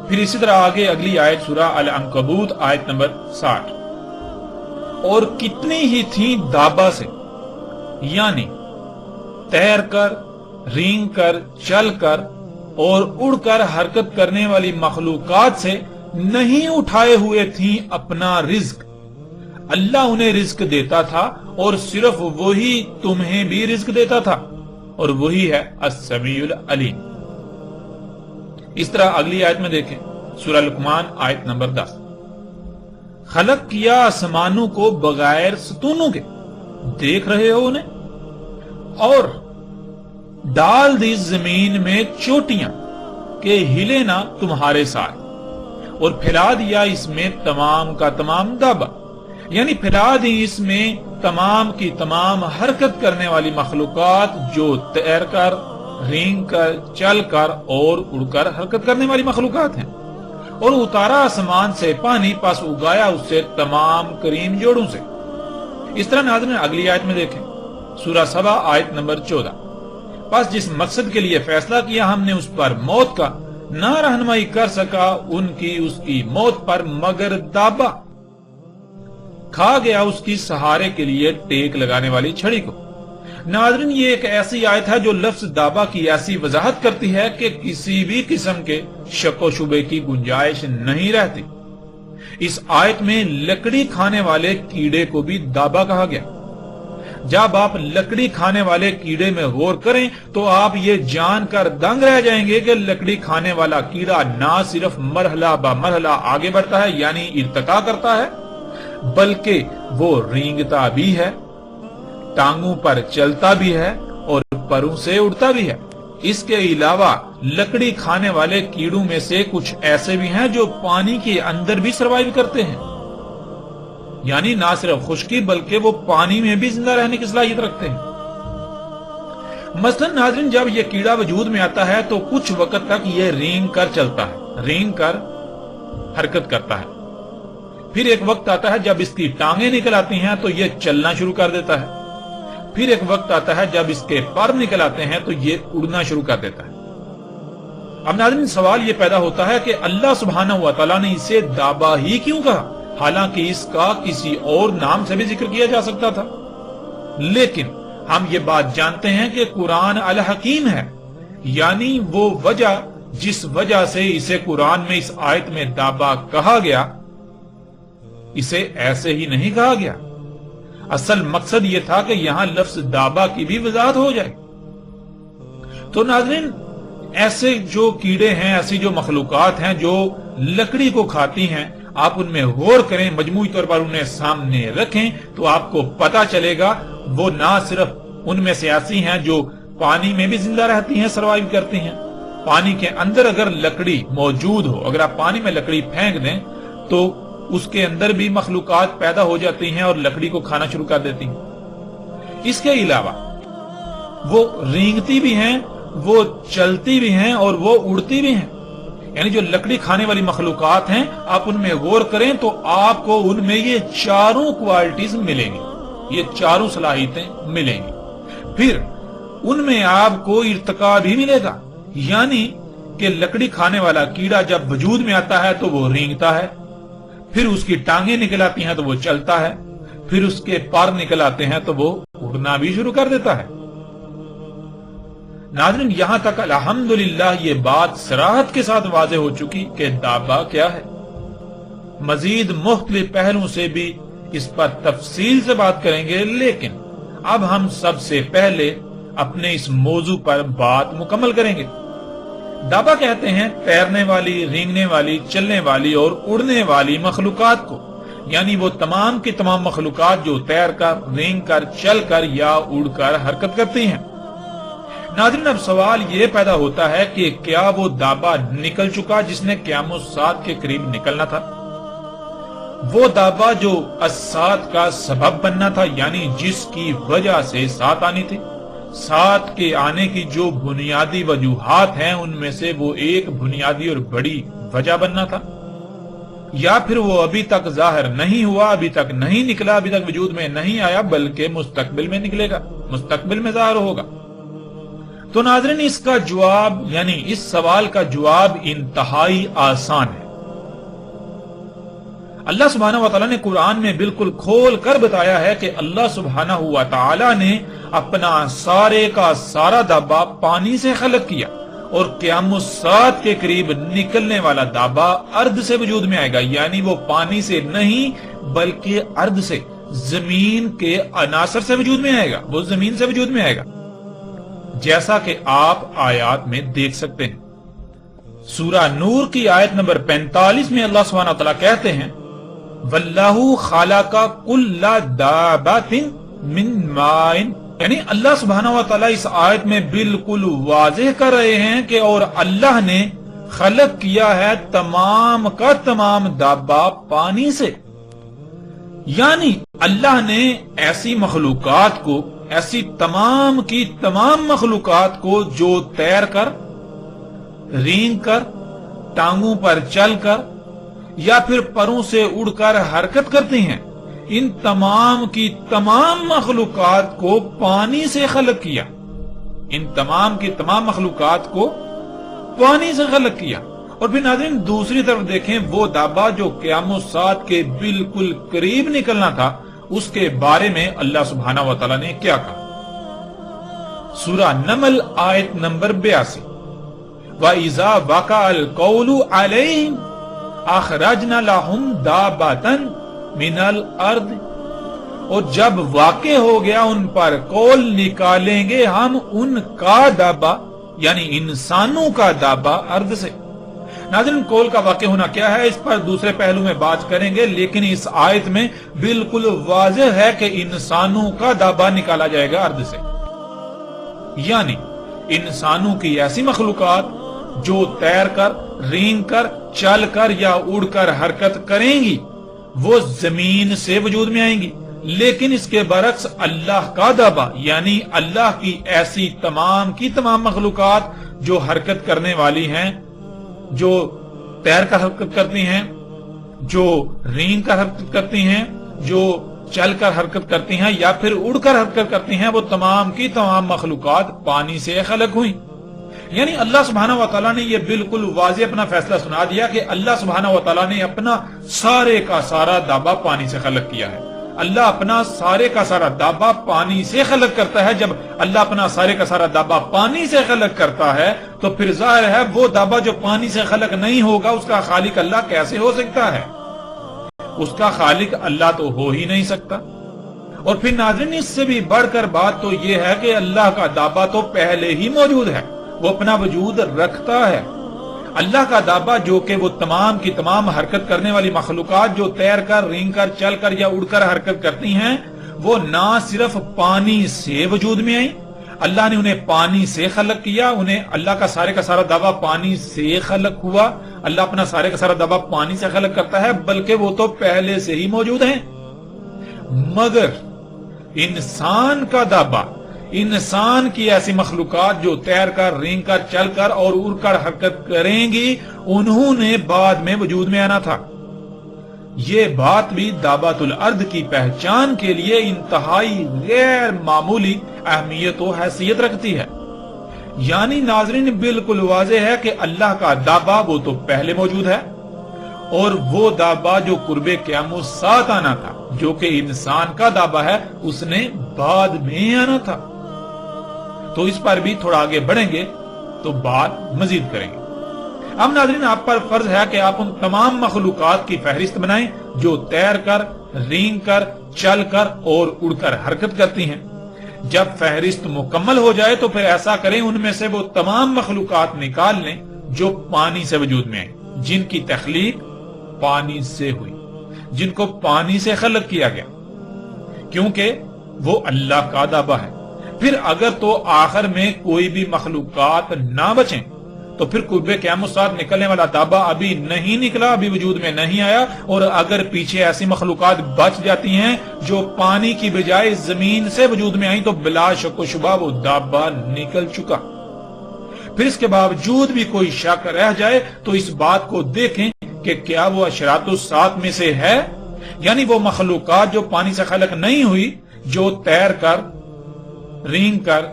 پھر اسی طرح آگے اگلی آیت سورہ العنکبوت آیت نمبر 60، اور کتنی ہی تھیں دابہ سے، یعنی تیر کر، رینگ کر، چل کر اور اڑ کر حرکت کرنے والی مخلوقات سے نہیں اٹھائے ہوئے تھیں اپنا رزق۔ اللہ انہیں رزق دیتا تھا اور صرف وہی تمہیں بھی رزق دیتا تھا، اور وہی ہے السمیع العلیم۔ اس طرح اگلی آیت میں دیکھیں سورہ لقمان آیت نمبر 10، خلق کیا آسمانوں کو بغیر ستونوں کے، دیکھ رہے ہو انہیں، اور ڈال دی زمین میں چوٹیاں کہ ہلے نہ تمہارے ساتھ، اور پھیلا دیا اس میں تمام کا تمام دابہ، یعنی پھیلا دی اس میں تمام کی تمام حرکت کرنے والی مخلوقات جو تیر کر، رینگ کر، چل کر اور اڑ کر حرکت کرنے والی مخلوقات ہیں، اور اتارا آسمان سے پانی، پس اگایا اس سے تمام کریم جوڑوں سے۔ اس طرح ناظرین اگلی آیت میں دیکھیں سورہ سبا آیت نمبر 14، پس جس مقصد کے لیے فیصلہ کیا ہم نے اس پر موت کا، نہ رہنمائی کر سکا ان کی اس کی موت پر مگر دابہ، کھا گیا اس کی سہارے کے لیے ٹیک لگانے والی چھڑی کو۔ ناظرین یہ ایک ایسی آیت ہے جو لفظ دابہ کی ایسی وضاحت کرتی ہے کہ کسی بھی قسم کے شک و شبے کی گنجائش نہیں رہتی۔ اس آیت میں لکڑی کھانے والے کیڑے کو بھی دابہ کہا گیا۔ جب آپ لکڑی کھانے والے کیڑے میں غور کریں تو آپ یہ جان کر دنگ رہ جائیں گے کہ لکڑی کھانے والا کیڑا نہ صرف مرحلہ با مرحلہ آگے بڑھتا ہے، یعنی ارتقا کرتا ہے، بلکہ وہ رینگتا بھی ہے، ٹانگوں پر چلتا بھی ہے اور پروں سے اڑتا بھی ہے۔ اس کے علاوہ لکڑی کھانے والے کیڑوں میں سے کچھ ایسے بھی ہیں جو پانی کے اندر بھی سروائیو کرتے ہیں، یعنی نہ صرف خشکی بلکہ وہ پانی میں بھی زندہ رہنے کی صلاحیت رکھتے ہیں۔ مثلا ناظرین جب یہ کیڑا وجود میں آتا ہے تو کچھ وقت تک یہ رینگ کر چلتا ہے، رینگ کر حرکت کرتا ہے، پھر ایک وقت آتا ہے جب اس کی ٹانگیں نکل آتی ہیں تو یہ چلنا شروع کر دیتا ہے، پھر ایک وقت آتا ہے جب اس کے پر نکل آتے ہیں تو یہ اڑنا شروع کر دیتا ہے۔ اب ناظرین سوال یہ پیدا ہوتا ہے کہ اللہ سبحانہ و تعالیٰ نے اسے دابہ ہی کیوں کہا، حالانکہ اس کا کسی اور نام سے بھی ذکر کیا جا سکتا تھا۔ لیکن ہم یہ بات جانتے ہیں کہ قرآن الحکیم ہے، یعنی وہ وجہ جس وجہ سے اسے قرآن میں اس آیت میں دابہ کہا گیا، اسے ایسے ہی نہیں کہا گیا۔ اصل مقصد یہ تھا کہ یہاں لفظ دابہ کی بھی وضاحت ہو جائے۔ تو ناظرین ایسے جو کیڑے ہیں، ایسی جو مخلوقات ہیں جو لکڑی کو کھاتی ہیں، آپ ان میں غور کریں، مجموعی طور پر انہیں سامنے رکھیں تو آپ کو پتا چلے گا وہ نہ صرف ان میں سے ایسی ہیں جو پانی میں بھی زندہ رہتی ہیں، سروائیو کرتی ہیں، پانی کے اندر اگر لکڑی موجود ہو، اگر آپ پانی میں لکڑی پھینک دیں تو اس کے اندر بھی مخلوقات پیدا ہو جاتی ہیں اور لکڑی کو کھانا شروع کر دیتی ہیں۔ اس کے علاوہ وہ رینگتی بھی ہیں، وہ چلتی بھی ہیں اور وہ اڑتی بھی ہیں، یعنی جو لکڑی کھانے والی مخلوقات ہیں آپ ان میں غور کریں تو آپ کو ان میں یہ چاروں کوالٹیز ملیں گی، یہ چاروں صلاحیتیں ملیں گی۔ پھر ان میں آپ کو ارتقا بھی ملے گا، یعنی کہ لکڑی کھانے والا کیڑا جب وجود میں آتا ہے تو وہ رینگتا ہے، پھر اس کی ٹانگیں نکل آتی ہیں تو وہ چلتا ہے، پھر اس کے پر نکل آتے ہیں تو وہ اڑنا بھی شروع کر دیتا ہے۔ ناظرین یہاں تک الحمدللہ یہ بات صراحت کے ساتھ واضح ہو چکی کہ دابہ کیا ہے۔ مزید مختلف پہلوؤں سے بھی اس پر تفصیل سے بات کریں گے، لیکن اب ہم سب سے پہلے اپنے اس موضوع پر بات مکمل کریں گے۔ دابہ کہتے ہیں تیرنے والی، رینگنے والی، چلنے والی اور اڑنے والی مخلوقات کو، یعنی وہ تمام کی تمام مخلوقات جو تیر کر، رینگ کر، چل کر یا اڑ کر حرکت کرتی ہیں۔ ناظرین اب سوال یہ پیدا ہوتا ہے کہ کیا وہ دابا نکل چکا جس نے قیام الساعت کے قریب نکلنا تھا؟ وہ دابا جو الساعت کا سبب بننا تھا، یعنی جس کی وجہ سے ساعت آنی تھی، ساعت کے آنے کی جو بنیادی وجوہات ہیں ان میں سے وہ ایک بنیادی اور بڑی وجہ بننا تھا، یا پھر وہ ابھی تک ظاہر نہیں ہوا، ابھی تک نہیں نکلا، ابھی تک وجود میں نہیں آیا، بلکہ مستقبل میں نکلے گا، مستقبل میں ظاہر ہوگا؟ تو ناظرین اس کا جواب، یعنی اس سوال کا جواب انتہائی آسان ہے۔ اللہ سبحانہ و تعالیٰ نے قرآن میں بالکل کھول کر بتایا ہے کہ اللہ سبحانہ و تعالیٰ نے اپنا سارے کا سارا دابا پانی سے خلق کیا، اور قیام الساعت کے قریب نکلنے والا دابا ارض سے وجود میں آئے گا، یعنی وہ پانی سے نہیں بلکہ ارض سے، زمین کے عناصر سے وجود میں آئے گا، وہ زمین سے وجود میں آئے گا، جیسا کہ آپ آیات میں دیکھ سکتے ہیں۔ سورہ نور کی آیت نمبر 45 میں اللہ سبحانہ وتعالیٰ کہتے ہیں وَاللَّهُ خَلَقَ كُلَّ دَابَّةٍ مِّن مَّاءٍ، یعنی اللہ سبحانہ وتعالیٰ اس آیت میں بالکل واضح کر رہے ہیں کہ اور اللہ نے خلق کیا ہے تمام کا تمام دابا پانی سے، یعنی اللہ نے ایسی مخلوقات کو، ایسی تمام کی تمام مخلوقات کو جو تیر کر، رینگ کر، ٹانگوں پر چل کر یا پھر پروں سے اڑ کر حرکت کرتی ہیں، ان تمام کی تمام مخلوقات کو پانی سے خلق کیا، ان تمام کی تمام مخلوقات کو پانی سے خلق کیا۔ اور پھر ناظرین دوسری طرف دیکھیں، وہ دابا جو قیام الساعت کے بالکل قریب نکلنا تھا، اس کے بارے میں اللہ سبحانہ و تعالیٰ نے کیا کہا؟ سورہ نمل آیت نمبر 82 وَإِذَا وَقَعَ الْقَوْلُ عَلَيْهِمْ أَخْرَجْنَا لَهُمْ دَابَّةً مِنَ الْأَرْضِ، اور جب واقع ہو گیا ان پر قول، نکالیں گے ہم ان کا دابا، یعنی انسانوں کا دابا ارض سے۔ ناظرین قول کا واقع ہونا کیا ہے، اس پر دوسرے پہلو میں بات کریں گے، لیکن اس آیت میں بالکل واضح ہے کہ انسانوں کا دابا نکالا جائے گا ارض سے، یعنی انسانوں کی ایسی مخلوقات جو تیر کر، رینگ کر، چل کر یا اڑ کر حرکت کریں گی، وہ زمین سے وجود میں آئیں گی، لیکن اس کے برعکس اللہ کا دابا، یعنی اللہ کی ایسی تمام کی تمام مخلوقات جو حرکت کرنے والی ہیں، جو تیر کر حرکت کرتی ہیں، جو رینگ کر حرکت کرتی ہیں، جو چل کر حرکت کرتی ہیں یا پھر اڑ کر حرکت کرتی ہیں، وہ تمام کی تمام مخلوقات پانی سے خلق ہوئی۔ یعنی اللہ سبحانہ و تعالیٰ نے یہ بالکل واضح اپنا فیصلہ سنا دیا کہ اللہ سبحانہ و تعالیٰ نے اپنا سارے کا سارا دابا پانی سے خلق کیا ہے۔ اللہ اپنا سارے کا سارا دابا پانی سے خلق کرتا ہے۔ جب اللہ اپنا سارے کا سارا دابا پانی سے خلق کرتا ہے تو پھر ظاہر ہے وہ دابا جو پانی سے خلق نہیں ہوگا اس کا خالق اللہ کیسے ہو سکتا ہے؟ اس کا خالق اللہ تو ہو ہی نہیں سکتا۔ اور پھر ناظرین اس سے بھی بڑھ کر بات تو یہ ہے کہ اللہ کا دابا تو پہلے ہی موجود ہے، وہ اپنا وجود رکھتا ہے۔ اللہ کا دابا جو کہ وہ تمام کی تمام حرکت کرنے والی مخلوقات جو تیر کر، رینگ کر، چل کر یا اڑ کر حرکت کرتی ہیں، وہ نہ صرف پانی سے وجود میں آئی، اللہ نے انہیں پانی سے خلق کیا، انہیں اللہ کا سارا دابا پانی سے خلق ہوا، اللہ اپنا سارے کا سارا دابا پانی سے خلق کرتا ہے، بلکہ وہ تو پہلے سے ہی موجود ہیں۔ مگر انسان کا دابا، انسان کی ایسی مخلوقات جو تیر کر، رینگ کر، چل کر اور اڑ کر حرکت کریں گی، انہوں نے بعد میں وجود میں آنا تھا۔ یہ بات بھی دابۃ الارض کی پہچان کے لیے انتہائی غیر معمولی اہمیت و حیثیت رکھتی ہے۔ یعنی ناظرین بالکل واضح ہے کہ اللہ کا دابا وہ تو پہلے موجود ہے، اور وہ دابا جو قرب قیام الساعت آنا تھا، جو کہ انسان کا دابا ہے، اس نے بعد میں آنا تھا۔ تو اس پر بھی تھوڑا آگے بڑھیں گے تو بات مزید کریں گے۔ اب ناظرین آپ پر فرض ہے کہ آپ ان تمام مخلوقات کی فہرست بنائیں جو تیر کر، رینگ کر، چل کر اور اڑ کر حرکت کرتی ہیں۔ جب فہرست مکمل ہو جائے تو پھر ایسا کریں ان میں سے وہ تمام مخلوقات نکال لیں جو پانی سے وجود میں آئیں، جن کی تخلیق پانی سے ہوئی، جن کو پانی سے خلق کیا گیا، کیونکہ وہ اللہ کا دابا ہے۔ پھر اگر تو آخر میں کوئی بھی مخلوقات نہ بچیں تو پھر قرب قیامت ساتھ نکلنے والا دابا ابھی نہیں نکلا، ابھی وجود میں نہیں آیا، اور اگر پیچھے ایسی مخلوقات بچ جاتی ہیں جو پانی کی بجائے زمین سے وجود میں آئیں تو بلا شک و شبہ وہ دابا نکل چکا۔ پھر اس کے باوجود بھی کوئی شک رہ جائے تو اس بات کو دیکھیں کہ کیا وہ اشراط الساعت میں سے ہے، یعنی وہ مخلوقات جو پانی سے خلق نہیں ہوئی، جو تیر کر، رینگ کر،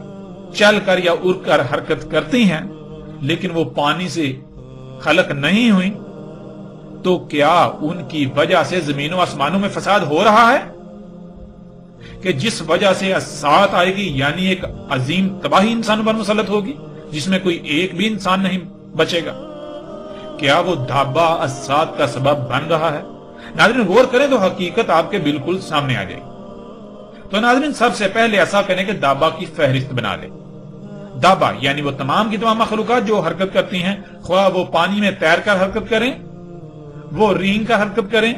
چل کر یا اڑ کر حرکت کرتی ہیں لیکن وہ پانی سے خلق نہیں ہوئی، تو کیا ان کی وجہ سے زمین و آسمانوں میں فساد ہو رہا ہے کہ جس وجہ سے ساعت آئے گی، یعنی ایک عظیم تباہی انسانوں پر مسلط ہوگی جس میں کوئی ایک بھی انسان نہیں بچے گا؟ کیا وہ دابا اسات کا سبب بن رہا ہے؟ ناظرین غور کریں تو حقیقت آپ کے بالکل سامنے آ جائے گی۔ تو ناظرین سب سے پہلے ایسا کریں کہ دابا کی فہرست بنا لیں۔ دابا یعنی وہ تمام کی تمام مخلوقات جو حرکت کرتی ہیں، خواہ وہ پانی میں تیر کر حرکت کریں، وہ رینگ کر حرکت کریں،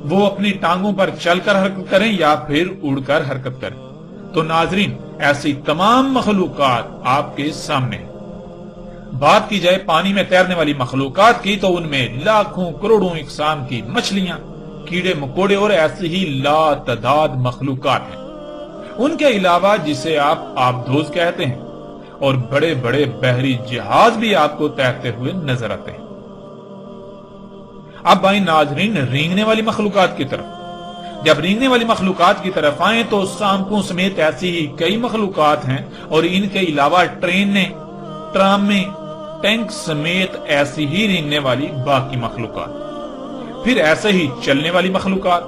وہ اپنی ٹانگوں پر چل کر حرکت کریں یا پھر اڑ کر حرکت کریں۔ تو ناظرین ایسی تمام مخلوقات آپ کے سامنے ہیں۔ بات کی جائے پانی میں تیرنے والی مخلوقات کی تو ان میں لاکھوں کروڑوں اقسام کی مچھلیاں، کیڑے مکوڑے اور ایسی ہی لا تعداد مخلوقات ہیں۔ ان کے علاوہ جسے آپ آبدوز کہتے ہیں اور بڑے بڑے بحری جہاز بھی آپ کو تیرتے ہوئے نظر آتے ہیں۔ اب آئیں ناظرین رینگنے والی مخلوقات کی طرف۔ جب رینگنے والی مخلوقات کی طرف آئیں تو سانپوں سمیت ایسی ہی کئی مخلوقات ہیں، اور ان کے علاوہ ٹرینیں، ٹرامیں، ٹینک سمیت ایسی ہی رینگنے والی باقی مخلوقات۔ پھر ایسے ہی چلنے والی مخلوقات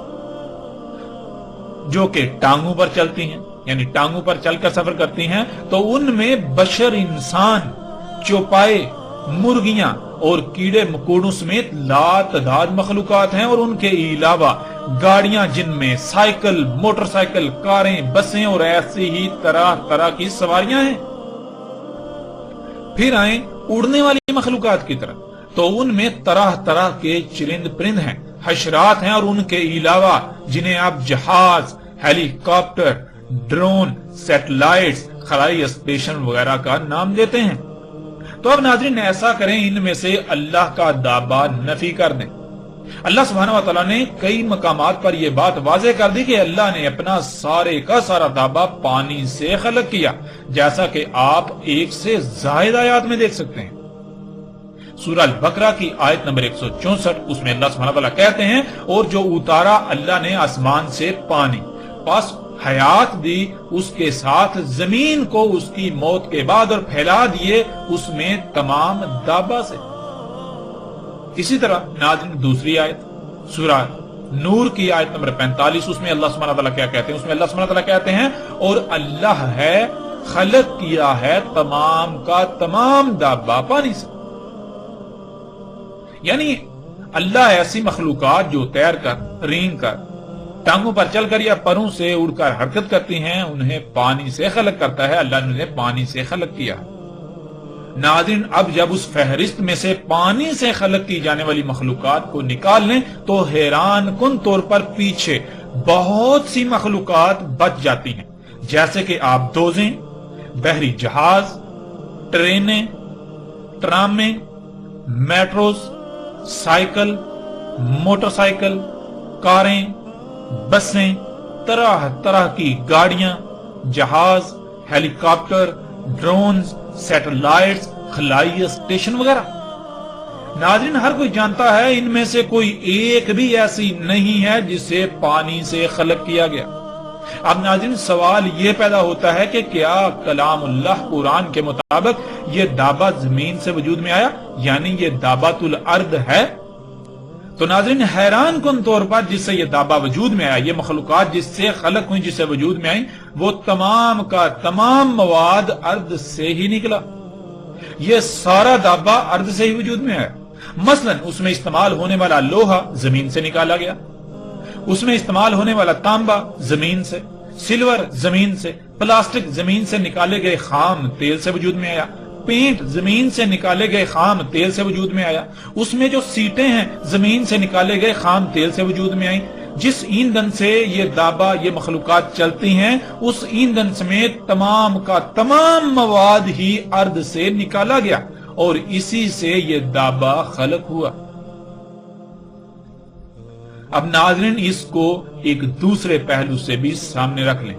جو کہ ٹانگوں پر چلتی ہیں، یعنی ٹانگوں پر چل کر سفر کرتی ہیں، تو ان میں بشر، انسان، چوپائے، مرغیاں اور کیڑے مکوڑوں سمیت لا تعداد مخلوقات ہیں، اور ان کے علاوہ گاڑیاں جن میں سائیکل، موٹر سائیکل، کاریں، بسیں اور ایسی ہی طرح طرح کی سواریاں ہیں۔ پھر آئیں اڑنے والی مخلوقات کی طرف، تو ان میں طرح طرح کے چرند پرند ہیں، حشرات ہیں، اور ان کے علاوہ جنہیں آپ جہاز، ہیلی کاپٹر، ڈرون، سیٹلائٹس، خلائی اسٹیشن وغیرہ کا نام دیتے ہیں۔ تو اب ناظرین ایسا کریں ان میں سے اللہ کا دابا نفی کر دیں۔ اللہ سبحانہ وتعالی نے کئی مقامات پر یہ بات واضح کر دی کہ اللہ نے اپنا سارے کا سارا دابا پانی سے خلق کیا، جیسا کہ آپ ایک سے زائد آیات میں دیکھ سکتے ہیں۔ سورہ البقرہ کی آیت نمبر 164، اس میں اللہ سبحانہ وتعالی کہتے ہیں، اور جو اتارا اللہ نے آسمان سے پانی، پس حیات دی اس کے ساتھ زمین کو اس کی موت کے بعد، اور پھیلا دیے اس میں تمام دابا سے۔ اسی طرح ناظرین دوسری آیت سورہ نور کی آیت نمبر 45، اس میں اللہ سبحانہ وتعالی کیا کہتے ہیں؟ اس میں اللہ سبحانہ وتعالی کہتے ہیں، اور اللہ ہے خلق کیا ہے تمام کا تمام دابا پانی سے۔ یعنی اللہ ایسی مخلوقات جو تیر کر، رینگ کر، ٹانگوں پر چل کر یا پروں سے اڑ کر حرکت کرتی ہیں، انہیں پانی سے خلق کرتا ہے۔ اللہ نے انہیں پانی سے خلق کیا۔ ناظرین اب جب اس فہرست میں سے پانی سے خلق کی جانے والی مخلوقات کو نکال لیں تو حیران کن طور پر پیچھے بہت سی مخلوقات بچ جاتی ہیں، جیسے کہ آبدوزیں، بحری جہاز، ٹرینیں، ٹرامیں، میٹروز، سائیکل، موٹر سائیکل، کاریں، بسیں، طرح طرح کی گاڑیاں، جہاز، ہیلی کاپٹر، ڈرونز، سیٹلائٹس، خلائی اسٹیشن وغیرہ۔ ناظرین ہر کوئی جانتا ہے ان میں سے کوئی ایک بھی ایسی نہیں ہے جسے پانی سے خلق کیا گیا۔ اب ناظرین سوال یہ پیدا ہوتا ہے کہ کیا کلام اللہ قرآن کے مطابق یہ دابا زمین سے وجود میں آیا، یعنی یہ دابۃ الارض ہے؟ تو ناظرین حیران کن طور پر جس سے یہ دابا وجود میں آیا، یہ مخلوقات جس سے خلق ہوئی، جس سے وجود میں آئی، وہ تمام کا تمام مواد ارض سے ہی نکلا۔ یہ سارا دابا ارض سے ہی وجود میں آیا۔ مثلا اس میں استعمال ہونے والا لوہا زمین سے نکالا گیا، اس میں استعمال ہونے والا تانبا زمین سے، سلور زمین سے، پلاسٹک زمین سے نکالے گئے خام تیل سے وجود میں آیا، پینٹ زمین سے نکالے گئے خام تیل سے وجود میں آیا، اس میں جو سیٹیں ہیں زمین سے نکالے گئے خام تیل سے وجود میں آئیں، جس ایندھن سے یہ دابا یہ مخلوقات چلتی ہیں اس ایندھن سمیت تمام کا تمام مواد ہی ارض سے نکالا گیا اور اسی سے یہ دابا خلق ہوا۔ اب ناظرین اس کو ایک دوسرے پہلو سے بھی سامنے رکھ لیں۔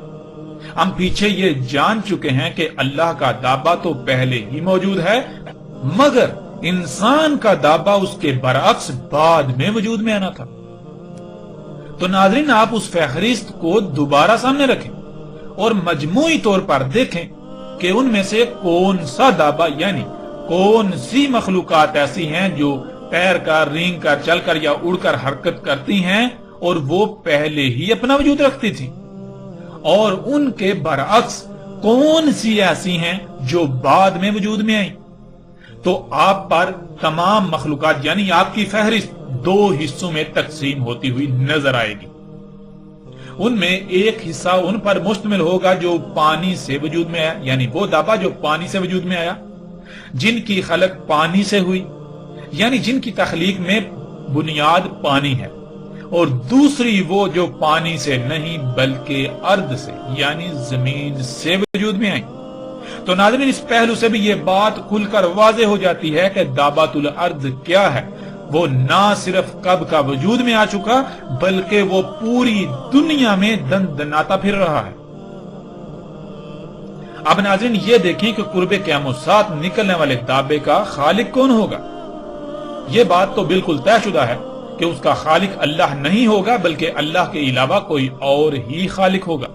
ہم پیچھے یہ جان چکے ہیں کہ اللہ کا دابا تو پہلے ہی موجود ہے، مگر انسان کا دابا اس کے برعکس بعد میں وجود میں آنا تھا۔ تو ناظرین آپ اس فہرست کو دوبارہ سامنے رکھیں اور مجموعی طور پر دیکھیں کہ ان میں سے کون سا دابا یعنی کون سی مخلوقات ایسی ہیں جو تیر کر، رینگ کر، چل کر یا اڑ کر حرکت کرتی ہیں اور وہ پہلے ہی اپنا وجود رکھتی تھی، اور ان کے برعکس کون سی ایسی ہیں جو بعد میں وجود میں آئیں۔ تو آپ پر تمام مخلوقات یعنی آپ کی فہرست دو حصوں میں تقسیم ہوتی ہوئی نظر آئے گی۔ ان میں ایک حصہ ان پر مشتمل ہوگا جو پانی سے وجود میں آیا، یعنی وہ دابا جو پانی سے وجود میں آیا، جن کی خلق پانی سے ہوئی، یعنی جن کی تخلیق میں بنیاد پانی ہے، اور دوسری وہ جو پانی سے نہیں بلکہ ارض سے یعنی زمین سے وجود میں آئی۔ تو ناظرین اس پہلو سے بھی یہ بات کھل کر واضح ہو جاتی ہے کہ دابۃ الارض کیا ہے۔ وہ نہ صرف کب کا وجود میں آ چکا بلکہ وہ پوری دنیا میں دندناتا پھر رہا ہے۔ اب ناظرین یہ دیکھیں کہ قرب قیامت ساتھ نکلنے والے دابے کا خالق کون ہوگا۔ یہ بات تو بالکل طے شدہ ہے کہ اس کا خالق اللہ نہیں ہوگا بلکہ اللہ کے علاوہ کوئی اور ہی خالق ہوگا۔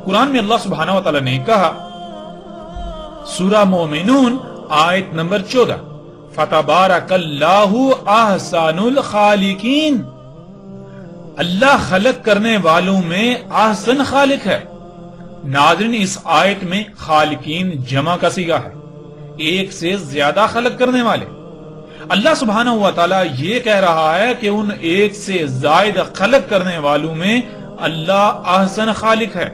قرآن میں اللہ سبحانہ و تعالی نے کہا، سورہ مومنون آیت نمبر 14، فَتَبَارَكَ اللَّهُ أَحْسَنُ الْخَالِقِينَ، اللہ خلق کرنے والوں میں احسن خالق ہے۔ ناظرین اس آیت میں خالقین جمع کا صیغہ ہے، ایک سے زیادہ خلق کرنے والے۔ اللہ سبحانہ و تعالی یہ کہہ رہا ہے کہ ان ایک سے زائد خلق کرنے والوں میں اللہ احسن خالق ہے۔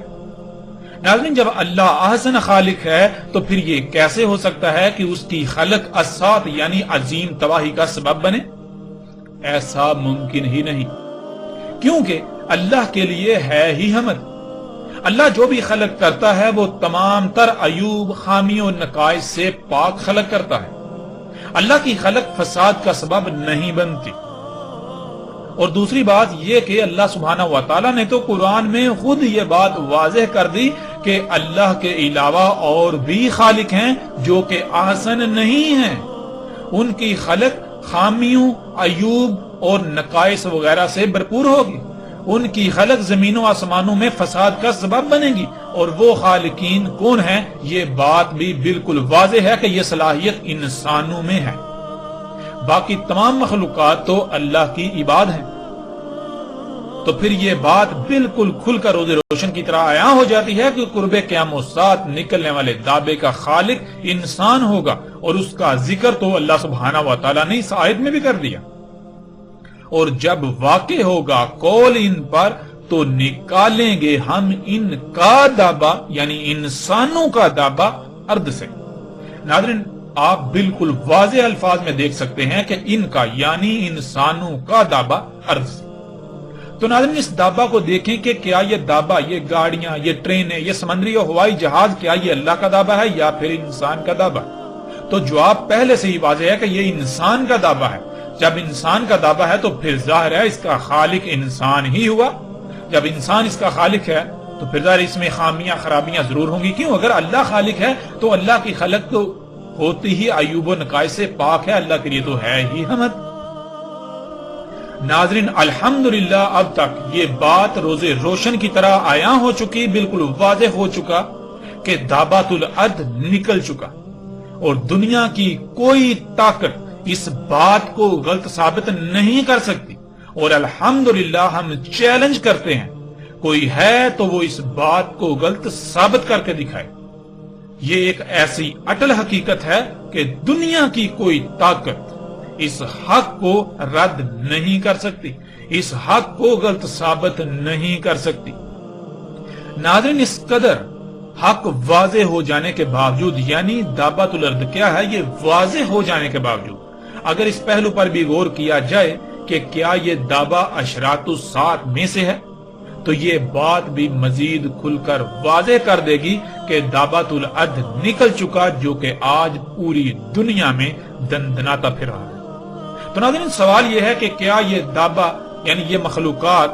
ناظرین جب اللہ احسن خالق ہے تو پھر یہ کیسے ہو سکتا ہے کہ اس کی خلق اسات یعنی عظیم تباہی کا سبب بنے؟ ایسا ممکن ہی نہیں، کیونکہ اللہ کے لیے ہے ہی حمد۔ اللہ جو بھی خلق کرتا ہے وہ تمام تر عیوب، خامیوں، نقائص سے پاک خلق کرتا ہے۔ اللہ کی خلق فساد کا سبب نہیں بنتی۔ اور دوسری بات یہ کہ اللہ سبحانہ و تعالیٰ نے تو قرآن میں خود یہ بات واضح کر دی کہ اللہ کے علاوہ اور بھی خالق ہیں جو کہ احسن نہیں ہیں، ان کی خلق خامیوں، عیوب اور نقائص وغیرہ سے بھرپور ہوگی، ان کی خلق زمین و آسمانوں میں فساد کا سبب بنے گی، اور وہ خالقین کون ہیں یہ بات بھی بالکل واضح ہے کہ یہ صلاحیت انسانوں میں ہے، باقی تمام مخلوقات تو اللہ کی عباد ہیں۔ تو پھر یہ بات بالکل کھل کر روز روشن کی طرح عیاں ہو جاتی ہے کہ قرب قیامت ساتھ نکلنے والے دابے کا خالق انسان ہوگا، اور اس کا ذکر تو اللہ سبحانہ و تعالیٰ نے اس آیت میں بھی کر دیا۔ اور جب واقع ہوگا قول ان پر تو نکالیں گے ہم ان کا دابا یعنی انسانوں کا دابا ارض سے۔ ناظرین آپ بالکل واضح الفاظ میں دیکھ سکتے ہیں کہ ان کا یعنی انسانوں کا دابا ارض سے۔ تو ناظرین اس دابا کو دیکھیں کہ کیا یہ دابا، یہ گاڑیاں، یہ ٹرینیں، یہ سمندری اور ہوائی جہاز کیا یہ اللہ کا دابا ہے یا پھر انسان کا دابا؟ تو جواب پہلے سے ہی واضح ہے کہ یہ انسان کا دابا ہے۔ جب انسان کا دابا ہے تو پھر ظاہر ہے اس کا خالق انسان ہی ہوا۔ جب انسان اس کا خالق ہے تو پھر ظاہر اس میں خامیاں خرابیاں ضرور ہوں گی، کیوں؟ اگر اللہ خالق ہے تو اللہ کی خلق تو ہوتی ہی عیوب و نقائص سے پاک ہے، اللہ کے لیے تو ہے ہی حمد۔ ناظرین الحمدللہ اب تک یہ بات روز روشن کی طرح عیاں ہو چکی، بالکل واضح ہو چکا کہ دابۃ الارض نکل چکا، اور دنیا کی کوئی طاقت اس بات کو غلط ثابت نہیں کر سکتی۔ اور الحمدللہ ہم چیلنج کرتے ہیں، کوئی ہے تو وہ اس بات کو غلط ثابت کر کے دکھائے۔ یہ ایک ایسی اٹل حقیقت ہے کہ دنیا کی کوئی طاقت اس حق کو رد نہیں کر سکتی، اس حق کو غلط ثابت نہیں کر سکتی۔ ناظرین اس قدر حق واضح ہو جانے کے باوجود یعنی دابۃ الارض کیا ہے یہ واضح ہو جانے کے باوجود اگر اس پہلو پر بھی غور کیا جائے کہ کیا یہ دعویٰ اشراط الساعت میں سے ہے، تو یہ بات بھی مزید کھل کر واضح کر دے گی کہ دعوت الارض نکل چکا، جو کہ آج پوری دنیا میں دندناتا پھر رہا ہے۔ تو ناظرین، سوال یہ ہے کہ کیا یہ دعویٰ، یعنی یہ مخلوقات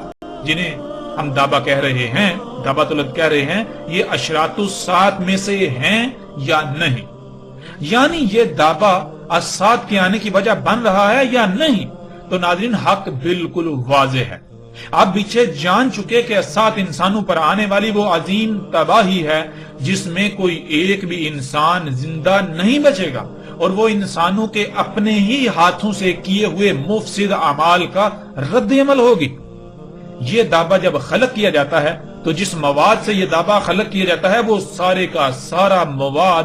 جنہیں ہم دعویٰ کہہ رہے ہیں، دعوت الارض کہہ رہے ہیں، یہ اشراط الساعت میں سے ہیں یا نہیں؟ یعنی یہ دعویٰ الساعت کے آنے کی وجہ بن رہا ہے یا نہیں؟ تو ناظرین، حق بالکل واضح ہے۔ آپ پیچھے جان چکے کہ الساعت انسانوں پر آنے والی وہ عظیم تباہی ہے جس میں کوئی ایک بھی انسان زندہ نہیں بچے گا، اور وہ انسانوں کے اپنے ہی ہاتھوں سے کیے ہوئے مفسد اعمال کا رد عمل ہوگی۔ یہ دعویٰ جب خلق کیا جاتا ہے تو جس مواد سے یہ دعویٰ خلق کیا جاتا ہے وہ سارے کا سارا مواد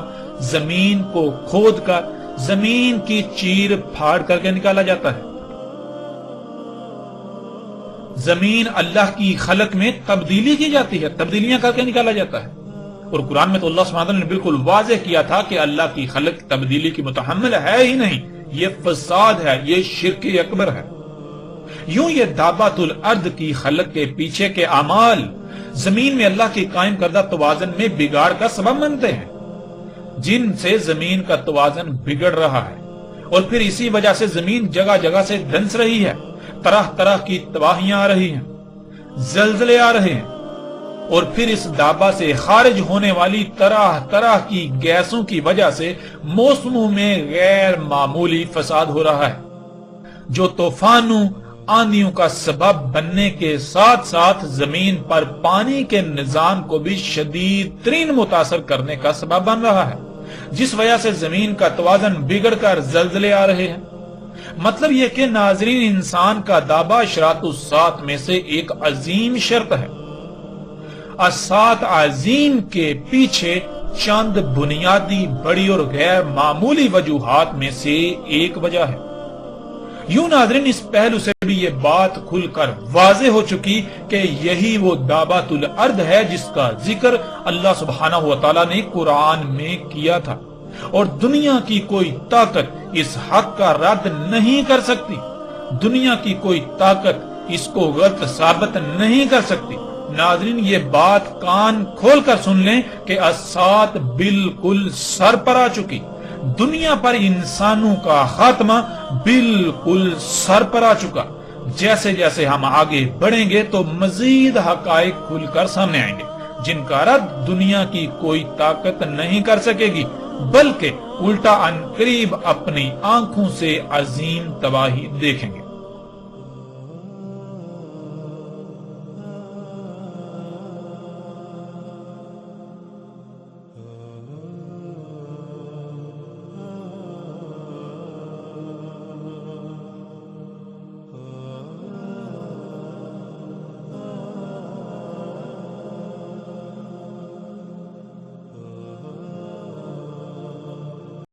زمین کو کھود کر، زمین کی چیر پھاڑ کر کے نکالا جاتا ہے۔ زمین اللہ کی خلق میں تبدیلی کی جاتی ہے، تبدیلیاں کر کے نکالا جاتا ہے، اور قرآن میں تو اللہ سبحانہ وتعالی نے بالکل واضح کیا تھا کہ اللہ کی خلق تبدیلی کی متحمل ہے ہی نہیں، یہ فساد ہے، یہ شرک اکبر ہے۔ یوں یہ دعوت الارض کی خلق کے پیچھے کے اعمال زمین میں اللہ کی قائم کردہ توازن میں بگاڑ کا سبب بنتے ہیں، جن سے زمین کا توازن بگڑ رہا ہے، اور پھر اسی وجہ سے زمین جگہ جگہ سے دھنس رہی ہے، طرح طرح کی تباہیاں آ رہی ہیں، زلزلے آ رہے ہیں، اور پھر اس دعویٰ سے خارج ہونے والی طرح طرح کی گیسوں کی وجہ سے موسموں میں غیر معمولی فساد ہو رہا ہے، جو طوفانوں، آندھیوں کا سبب بننے کے ساتھ ساتھ زمین پر پانی کے نظام کو بھی شدید ترین متاثر کرنے کا سبب بن رہا ہے، جس وجہ سے زمین کا توازن بگڑ کر زلزلے آ رہے ہیں۔ مطلب یہ کہ ناظرین، انسان کا دعویٰ اشراط الساعت میں سے ایک عظیم شرط ہے۔ الساعت عظیم کے پیچھے چند بنیادی بڑی اور غیر معمولی وجوہات میں سے ایک وجہ ہے۔ یوں ناظرین، اس پہلو سے بھی یہ بات کھل کر واضح ہو چکی کہ یہی وہ دعوت الارض ہے جس کا ذکر اللہ سبحانہ و تعالیٰ نے قرآن میں کیا تھا، اور دنیا کی کوئی طاقت اس حق کا رد نہیں کر سکتی، دنیا کی کوئی طاقت اس کو غلط ثابت نہیں کر سکتی۔ ناظرین، یہ بات کان کھول کر سن لیں کہ الساعت بالکل سر پر آ چکی، دنیا پر انسانوں کا خاتمہ بالکل سر پر آ چکا۔ جیسے جیسے ہم آگے بڑھیں گے تو مزید حقائق کھل کر سامنے آئیں گے، جن کا رد دنیا کی کوئی طاقت نہیں کر سکے گی، بلکہ الٹا عنقریب اپنی آنکھوں سے عظیم تباہی دیکھیں گے۔